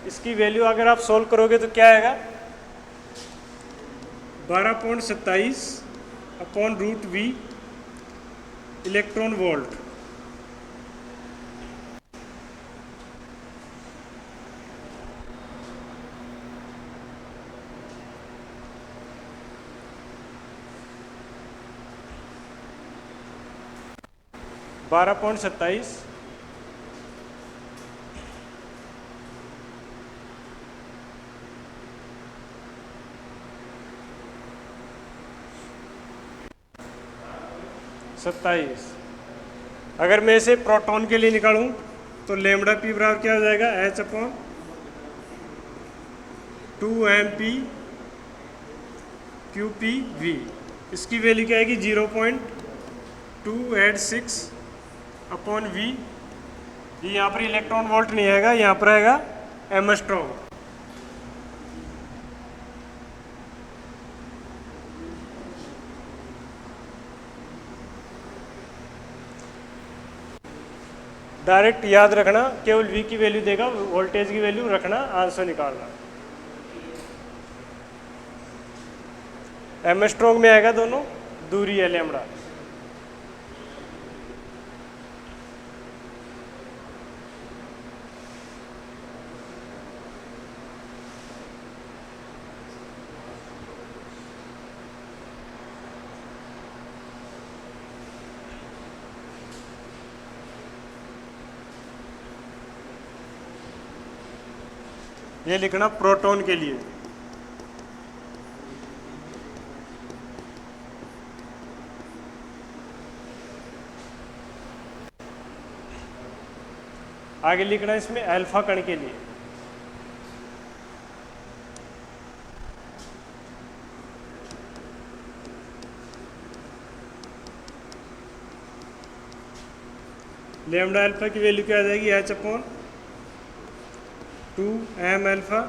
[SPEAKER 1] इसकी वैल्यू अगर आप सोल्व करोगे तो क्या आएगा 12.27 upon root V electron volt. बारह पॉइंट 27 27। अगर मैं इसे प्रोटॉन के लिए निकालूं तो लेमड़ा पी बराबर क्या हो जाएगा H upon 2m p Q P V. इसकी वैल्यू क्या आएगी 0.286 अपॉन वी। ये यहाँ पर इलेक्ट्रॉन वोल्ट नहीं आएगा, यहाँ पर आएगा एमस्ट्रॉन्ग। डायरेक्ट याद रखना, केवल V की वैल्यू देगा, वोल्टेज की वैल्यू रखना, आंसर निकालना। एमस्ट्रॉन्ग में आएगा दोनों, दूरी है लैम्बडा। ये लिखना प्रोटॉन के लिए। आगे लिखना इसमें अल्फा कण के लिए। लैम्बडा अल्फा की वैल्यू क्या आ जाएगी H upon 2m alpha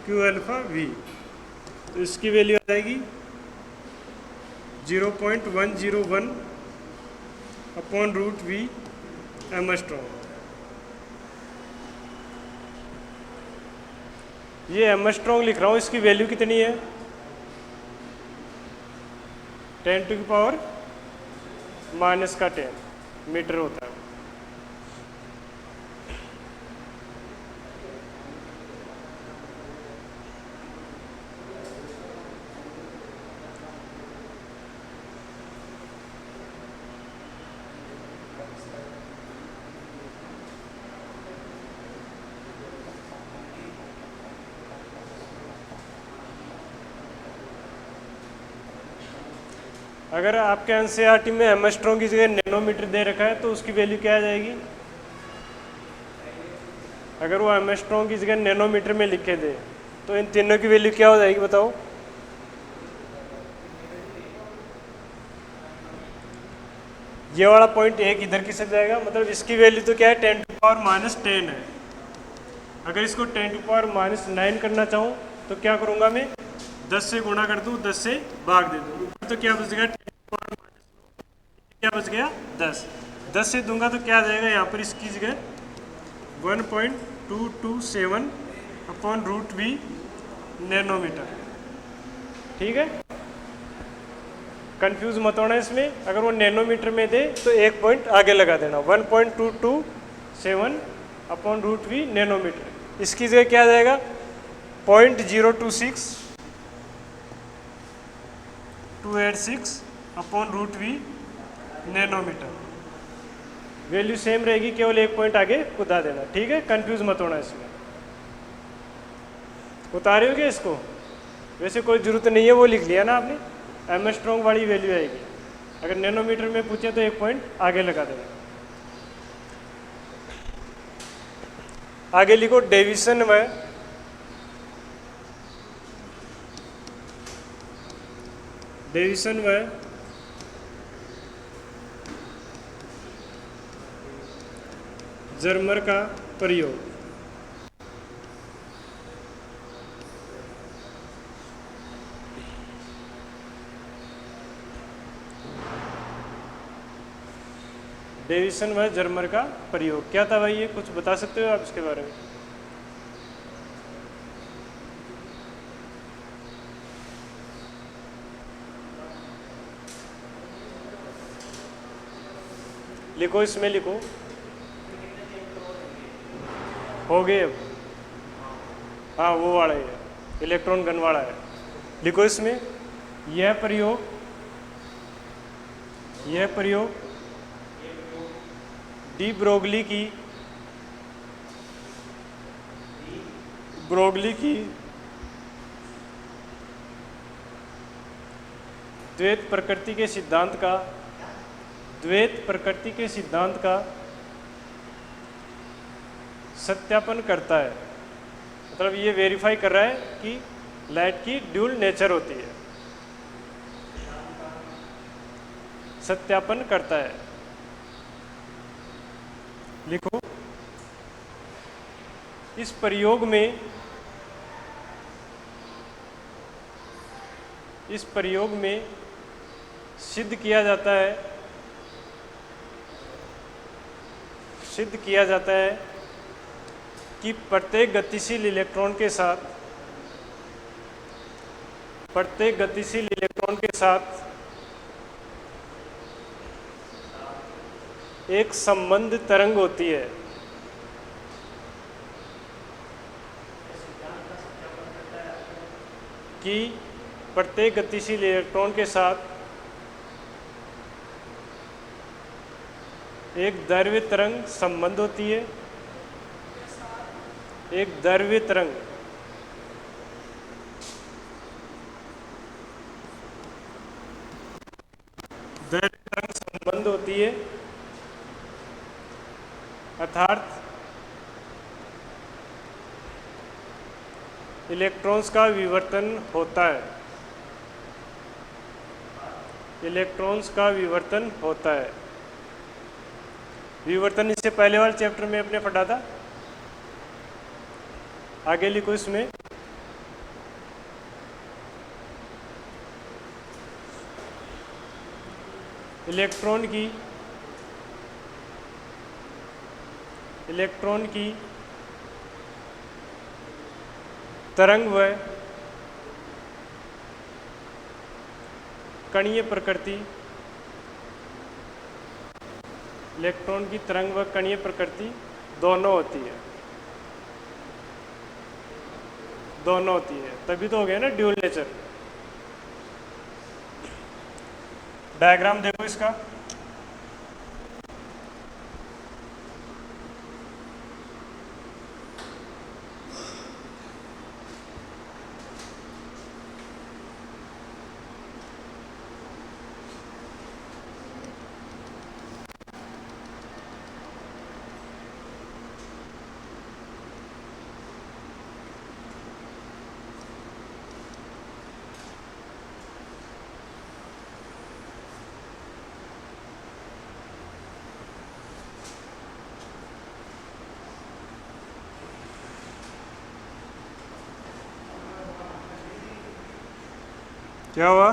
[SPEAKER 1] Q alpha V. तो इसकी वैल्यू आ जाएगी 0.101 अपॉन रूट वी एमस्ट्रॉन्ग। ये एमस्ट्रॉन्ग लिख रहा हूँ, इसकी वैल्यू कितनी है 10⁻⁻10 मीटर होता है। अगर आपके एनसीईआरटी में एमस्ट्रॉन्ग की जगह नैनोमीटर दे रखा है तो उसकी वैल्यू क्या आ जाएगी? अगर वो एमस्ट्रॉन्ग की जगह नैनोमीटर में लिखे दे तो इन तीनों की वैल्यू क्या हो जाएगी बताओ? ये वाला पॉइंट एक इधर की सक जाएगा, मतलब इसकी वैल्यू तो क्या है 10⁻⁻10 है। अगर इसको 10⁻⁹ करना चाहूँ तो क्या करूँगा मैं, 10 से गुणा कर दूँ, 10 से भाग दे दूँ, तो क्या बच गया, क्या बच गया 10। 10 से दूंगा तो क्या आ जाएगा यहाँ पर, इसकी जगह 1.227 अपॉन रूट वी नैनोमीटर। ठीक है, कंफ्यूज मत होना इसमें, अगर वो नैनोमीटर में दे तो एक पॉइंट आगे लगा देना, 1.227 अपॉन रूट वी नैनोमीटर। इसकी जगह क्या आ जाएगा, 0.026286 upon root V nanometre. Value same रहेगी, केवल एक पॉइंट आगे कुदा देना। ठीक है, कंफ्यूज मत होना इसमें। उतारे हो क्या इसको, वैसे कोई जरूरत नहीं है, वो लिख लिया ना आपने, एम स्ट्रॉन्ग वाली वैल्यू आएगी। अगर नैनोमीटर में पूछे तो एक पॉइंट आगे लगा देना। आगे लिखो डेविसन व जर्मर का प्रयोग। डेविसन व जर्मर का प्रयोग क्या था भाई, ये कुछ बता सकते हो आप इसके बारे में? लिखो, इसमें लिखो, हो गए अब, हाँ वो वाला है, इलेक्ट्रॉन गन वाला है। लिखो इसमें, यह प्रयोग डी ब्रोगली की द्वैत प्रकृति के सिद्धांत का सत्यापन करता है। मतलब ये वेरीफाई कर रहा है कि लाइट की ड्यूल नेचर होती है, सत्यापन करता है। लिखो, इस प्रयोग में सिद्ध किया जाता है कि प्रत्येक गतिशील इलेक्ट्रॉन के साथ एक संबंध तरंग होती है। कि प्रत्येक गतिशील इलेक्ट्रॉन के साथ एक द्रव्य तरंग संबंध होती है, एक द्रव्य तरंग संबंध होती है, अर्थात इलेक्ट्रॉन्स का विवर्तन होता है। विवर्तन इससे पहले वाले चैप्टर में अपने पढ़ा था। आगे लिखो, इसमें इलेक्ट्रॉन की तरंग व कणीय प्रकृति, इलेक्ट्रॉन की तरंग व कणीय प्रकृति दोनों होती है, तभी तो हो गया ना ड्यूल नेचर। डायग्राम देखो इसका, क्या हुआ?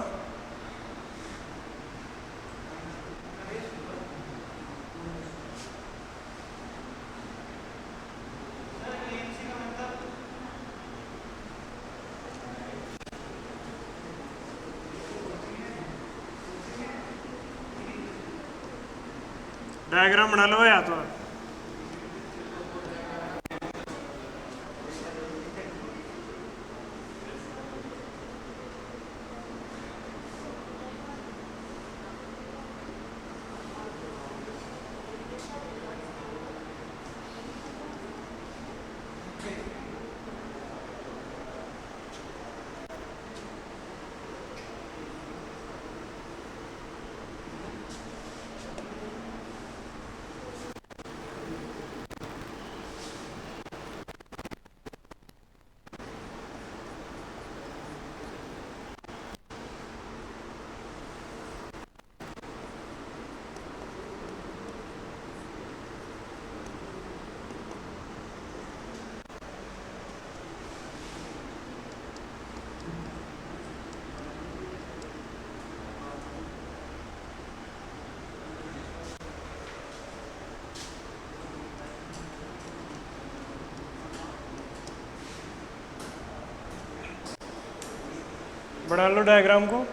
[SPEAKER 1] डायग्राम बना लो या तो। बना लो डायग्राम को।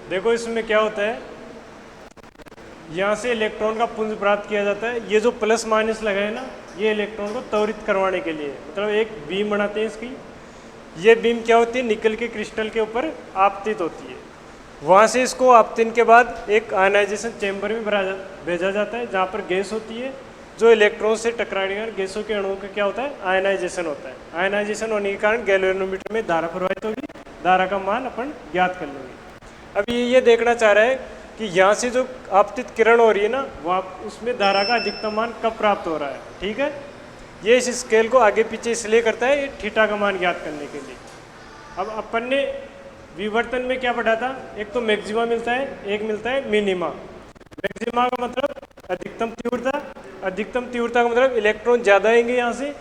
[SPEAKER 1] देखो इसमें क्या होता है, यहाँ से इलेक्ट्रॉन का पुंज प्राप्त किया जाता है। ये जो प्लस माइनस लगा है ना, ये इलेक्ट्रॉन को त्वरित करवाने के लिए, मतलब एक बीम बनाते हैं इसकी। ये बीम क्या होती है, निकल के क्रिस्टल के ऊपर आपतित होती है। वहाँ से इसको आपतिन के बाद एक आयनाइजेशन चैम्बर में भेजा जाता है, जहाँ पर गैस होती है जो इलेक्ट्रॉन से टकराने का गैसों के अणुओं का क्या होता है, आयनाइजेशन होता है। आयनाइजेशन होने के कारण गैल्वेनोमीटर में धारा प्रवाहित होगी, धारा का मान अपन ज्ञात कर लेंगे। अब ये देखना चाह रहा है कि यहाँ से जो आपतित किरण हो रही है ना, वह उसमें धारा का अधिकतम मान कब प्राप्त हो रहा है। ठीक है, ये इस स्केल को आगे पीछे इसलिए करता है, ये थीटा का मान ज्ञात करने के लिए। अब अपन ने विवर्तन में क्या पढ़ा था, एक तो मैक्सिमा मिलता है, एक मिलता है मिनिमा। मैक्सिमा का मतलब अधिकतम तीव्रता, अधिकतम तीव्रता का मतलब इलेक्ट्रॉन ज़्यादा आएंगे यहाँ से,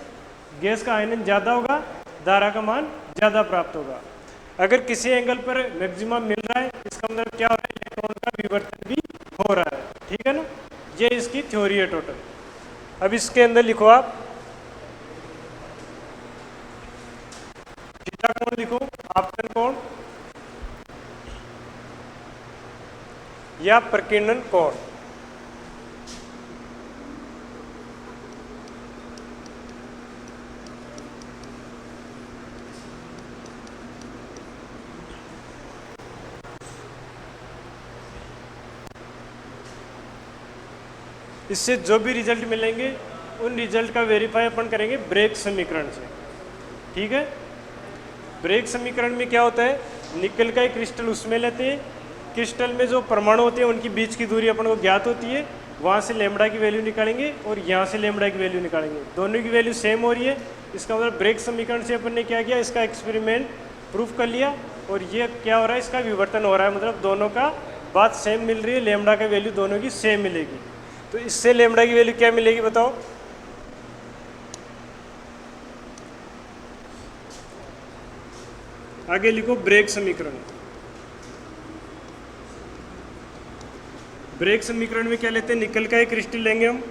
[SPEAKER 1] गैस का आयनन ज़्यादा होगा, धारा का मान ज़्यादा प्राप्त होगा। अगर किसी एंगल पर मैक्सिमम मिल रहा है, इसका मतलब क्या हो रहा है, इलेक्ट्रॉन का विवर्तन भी हो रहा है। ठीक है ना, ये इसकी थ्योरी है टोटल। अब इसके अंदर लिखो आप थीटा कोण, लिखो आपतन कोण या प्रकीर्णन कोण। इससे जो भी रिजल्ट मिलेंगे उन रिजल्ट का वेरीफाई अपन करेंगे ब्रेग समीकरण से। ठीक है, ब्रेग समीकरण में क्या होता है, निकल का एक क्रिस्टल उसमें लेते हैं, क्रिस्टल में जो परमाणु होते हैं उनकी बीच की दूरी अपन को ज्ञात होती है, वहाँ से लैम्बडा की वैल्यू निकालेंगे और यहाँ से लैम्बडा की वैल्यू निकालेंगे, दोनों की वैल्यू सेम हो रही है। इसका मतलब ब्रेग समीकरण से अपन ने क्या किया, इसका एक्सपेरिमेंट प्रूफ कर लिया, और ये क्या हो रहा है, इसका विवर्तन हो रहा है, मतलब दोनों का बात सेम मिल रही है, लेमडा का वैल्यू दोनों की सेम मिलेगी। तो इससे लेमडा की वैल्यू क्या मिलेगी बताओ? आगे लिखो ब्रेग समीकरण। ब्रेग समीकरण में क्या लेते हैं? निकल का एक क्रिस्टल लेंगे हम,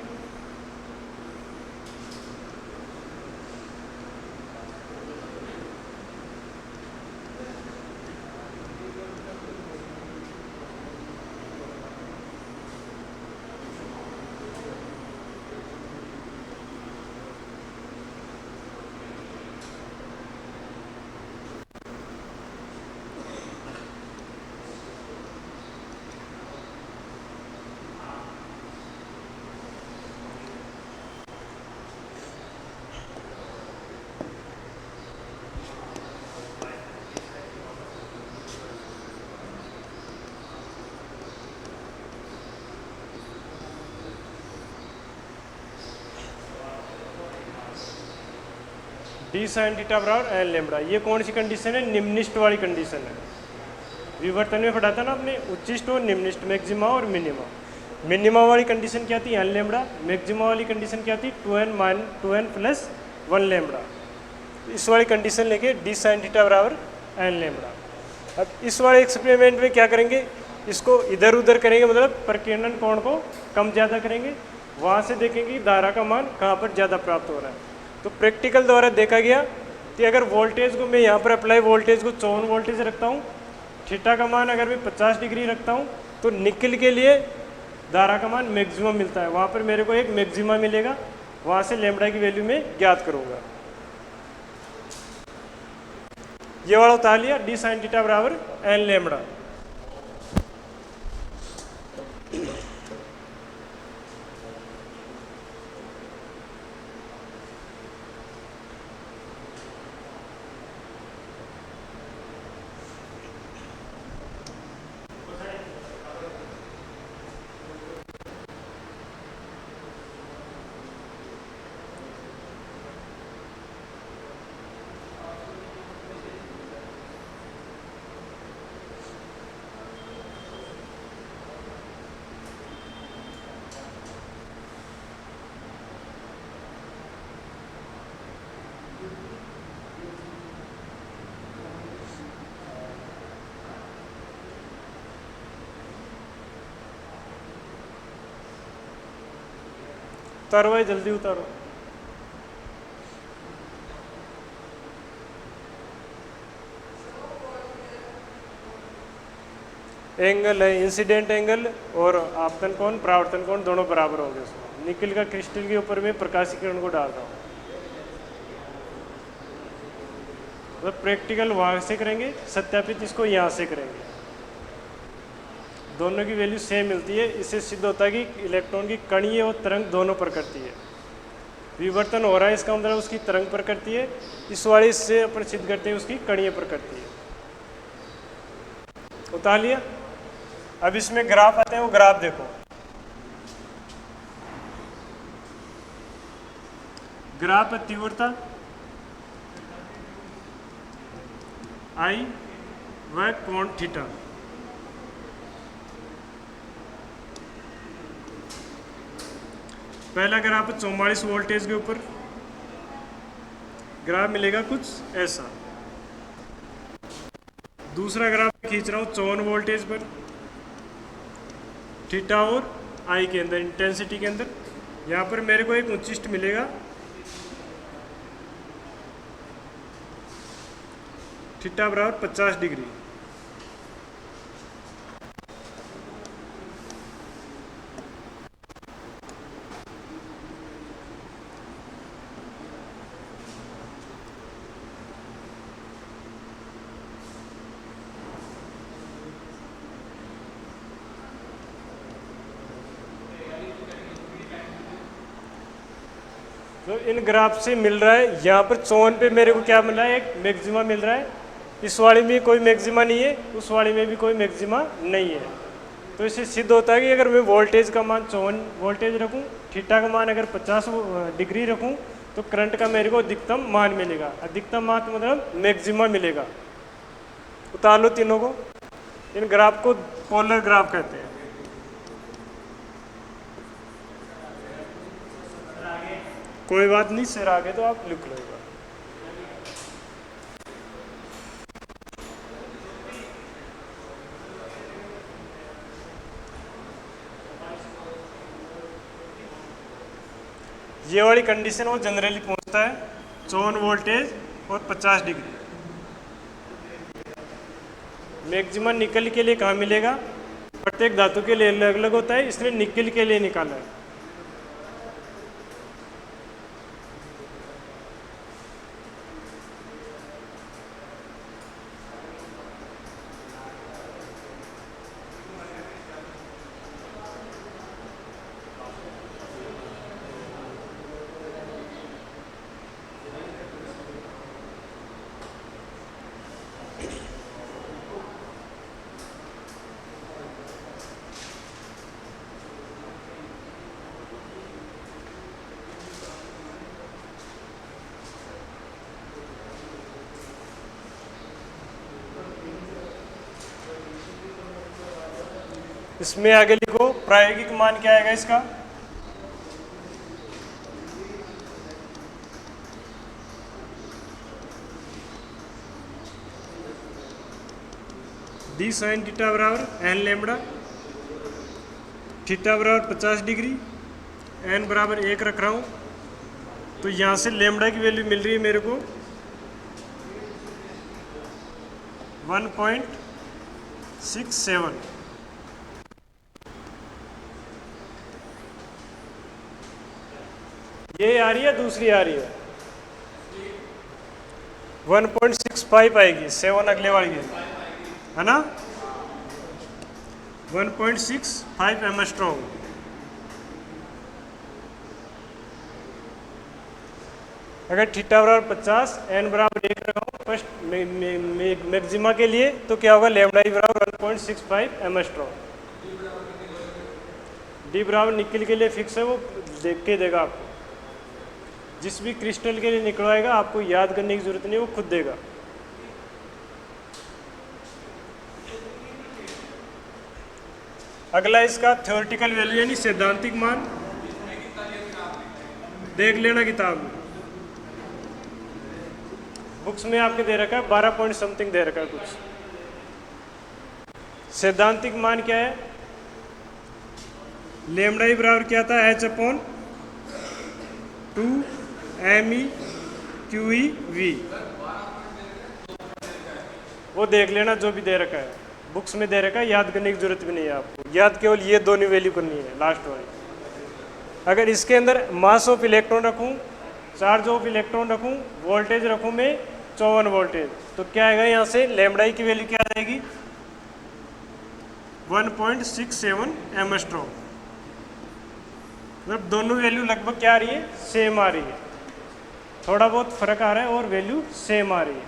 [SPEAKER 1] डी साइन थीटा बराबर एन लेमडा। ये कौन सी कंडीशन है? निम्निष्ट वाली कंडीशन है। विवर्तन में पढ़ा था ना आपने, उच्चिष्ट और निम्निष्ट, मैक्सिमा और मिनिमा। मिनिमा वाली कंडीशन क्या थी? N lambda. मैक्सिमा वाली कंडीशन क्या थी? 2n plus 1 lambda. इस वाली कंडीशन लेके डी साइन थीटा बराबर एन लेमडा। अब इस वाले एक्सपेरिमेंट में क्या करेंगे? इसको इधर उधर करेंगे, मतलब प्रकीर्णन कोण को कम ज़्यादा करेंगे, वहाँ से देखेंगे धारा का मान कहाँ पर ज़्यादा प्राप्त हो रहा है। तो प्रैक्टिकल द्वारा देखा गया कि अगर वोल्टेज को मैं यहाँ पर अप्लाई वोल्टेज को 54 वोल्टेज रखता हूँ, थीटा का मान अगर मैं 50 डिग्री रखता हूँ, तो निकल के लिए धारा का मान मैक्सिमम मिलता है। वहाँ पर मेरे को एक मैक्सिमा मिलेगा, वहाँ से लेमडा की वैल्यू में ज्ञात करूँगा। ये वाला उतार लिया, डी साइन थीटा बराबर एन लेमडा। उतारो भाई, जल्दी उतारो। एंगल है इंसिडेंट एंगल और आपतन कोण परावर्तन कोण दोनों बराबर होंगे उसमें। निकल का क्रिस्टल के ऊपर में प्रकाशीकरण को डाल रहा हूँ। तो प्रैक्टिकल वहाँ से करेंगे, सत्यापित इसको यहाँ से करेंगे। दोनों की वैल्यू सेम मिलती है। इससे सिद्ध होता है कि इलेक्ट्रॉन की कणीय और तरंग दोनों प्रकृति है। विवर्तन हो रहा है, इसका मतलब उसकी तरंग प्रकृति है। इस वाले से अपन सिद्ध करते हैं उसकी कणीय प्रकृति है। उतार लिया। अब इसमें ग्राफ आते हैं, वो ग्राफ देखो। ग्राफ है तीव्रता आई व कोण थीटा। पहला ग्राफ 44 वोल्टेज के ऊपर ग्राफ मिलेगा कुछ ऐसा। दूसरा ग्राफ खींच रहा हूँ 54 वोल्टेज पर, थीटा और आई के अंदर, इंटेंसिटी के अंदर। यहाँ पर मेरे को एक उच्चिष्ट मिलेगा, थीटा बराबर 50 डिग्री। तो इन ग्राफ से मिल रहा है, यहाँ पर 54 पे मेरे को क्या मिल रहा है? एक मैक्सिमा मिल रहा है। इस वाले में कोई मैक्सिमा नहीं है, उस वाले में भी कोई मैक्सिमा नहीं है। तो इससे सिद्ध होता है कि अगर मैं वोल्टेज का मान 54 वोल्टेज रखूँ, थीटा का मान अगर 50 डिग्री रखूँ, तो करंट का मेरे को अधिकतम मान मिलेगा। अधिकतम मान मतलब मैक्सिमा मिलेगा। उतार लो तीनों को। इन ग्राफ को पोलर ग्राफ कहते हैं। कोई बात नहीं, सिर आगे तो आप लिख लो एक बार। ये वाली कंडीशन वो जनरली पहुंचता है 54 वोल्टेज और 50 डिग्री। मैक्सिमम निकल के लिए कहाँ मिलेगा? प्रत्येक धातु के लिए अलग अलग होता है, इसलिए निकल के लिए निकाला है। इसमें आगे लिखो प्रायोगिक मान क्या आएगा इसका? डी साइन थीटा बराबर एन लेमड़ा, थीटा बराबर 50 डिग्री, एन बराबर 1 रख रहा हूँ। तो यहाँ से लेमड़ा की वैल्यू मिल रही है मेरे को 1.67। ये आ रही है, दूसरी आ रही है 1.65 आएगी, 7 अगले वाली है ना, 1.65 एमस्ट्रॉन्ग। अगर थीटा बराबर 50, एन बराबर 1 रखा फर्स्ट मैक्सिमा के लिए, तो क्या होगा? लैम्डा ई बराबर 1.65 एमस्ट्रॉन्ग। डी बराबर निकल के लिए फिक्स है, वो देख के देगा आपको। जिस भी क्रिस्टल के लिए निकलवाएगा आपको याद करने की जरूरत नहीं, वो खुद देगा। अगला इसका थ्योरेटिकल वैल्यू यानी सैद्धांतिक मान, देख लेना किताब में। बुक्स में आपके दे रखा है 12 पॉइंट समथिंग दे रखा है कुछ। सैद्धांतिक मान क्या है? लैम्डा ई बराबर क्या था? H/2 MEQEV। वो देख लेना जो भी दे रखा है, बुक्स में दे रखा है, याद करने की जरूरत भी नहीं है आपको। याद केवल ये दोनों वैल्यू करनी है, लास्ट वाली। अगर इसके अंदर मास ऑफ इलेक्ट्रॉन रखूं, चार्ज ऑफ इलेक्ट्रॉन रखूं, वोल्टेज रखूं मैं 54 वोल्टेज, तो क्या आएगा? यहाँ से लैम्डा ई की वैल्यू क्या आएगी? 1.67 एमस्ट्रॉन्ग। मतलब दोनों वैल्यू लगभग क्या आ रही है? सेम आ रही है। थोड़ा बहुत फर्क आ रहा है और वैल्यू सेम आ रही है।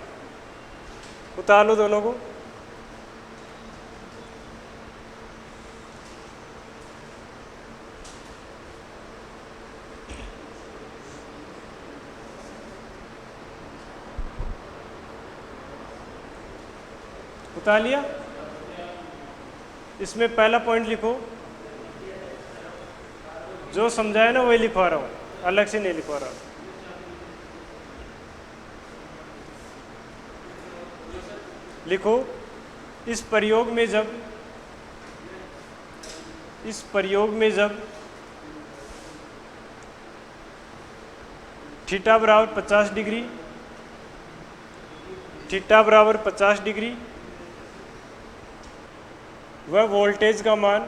[SPEAKER 1] उतार लो दोनों को। उतार लिया? इसमें पहला पॉइंट लिखो, जो समझाया ना वही लिखवा रहा हूँ, अलग से नहीं लिखवा रहा। लिखो, इस प्रयोग में जब थीटा बराबर 50 डिग्री, थीटा बराबर 50 डिग्री, वह वोल्टेज का मान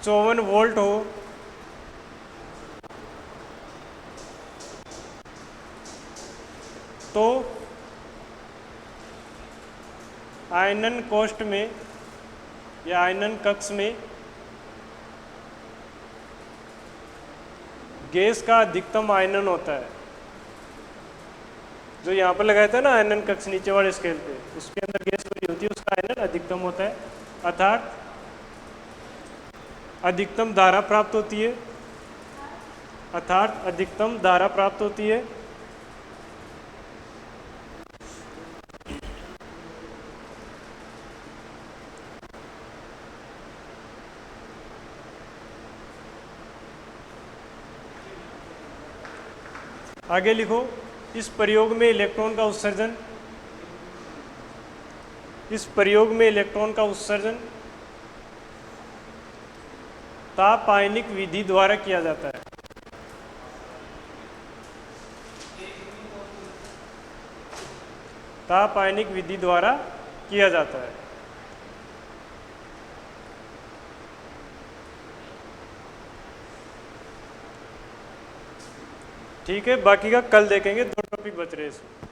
[SPEAKER 1] 54 वोल्ट हो, तो आयनन कोष्ठ में या आयनन कक्ष में गैस का अधिकतम आयनन होता है। जो यहाँ पर लगाया था ना आयनन कक्ष नीचे वाले स्केल पे, उसके अंदर गैस भरी होती है, उसका आयनन अधिकतम होता है, अर्थात अधिकतम धारा प्राप्त होती है, आगे लिखो, इस प्रयोग में इलेक्ट्रॉन का उत्सर्जन, इस प्रयोग में इलेक्ट्रॉन का उत्सर्जन तापायनिक विधि द्वारा किया जाता है। तापायनिक विधि द्वारा किया जाता है। ठीक है, बाकी का कल देखेंगे, 2 टॉपिक बच रहे हैं इसमें।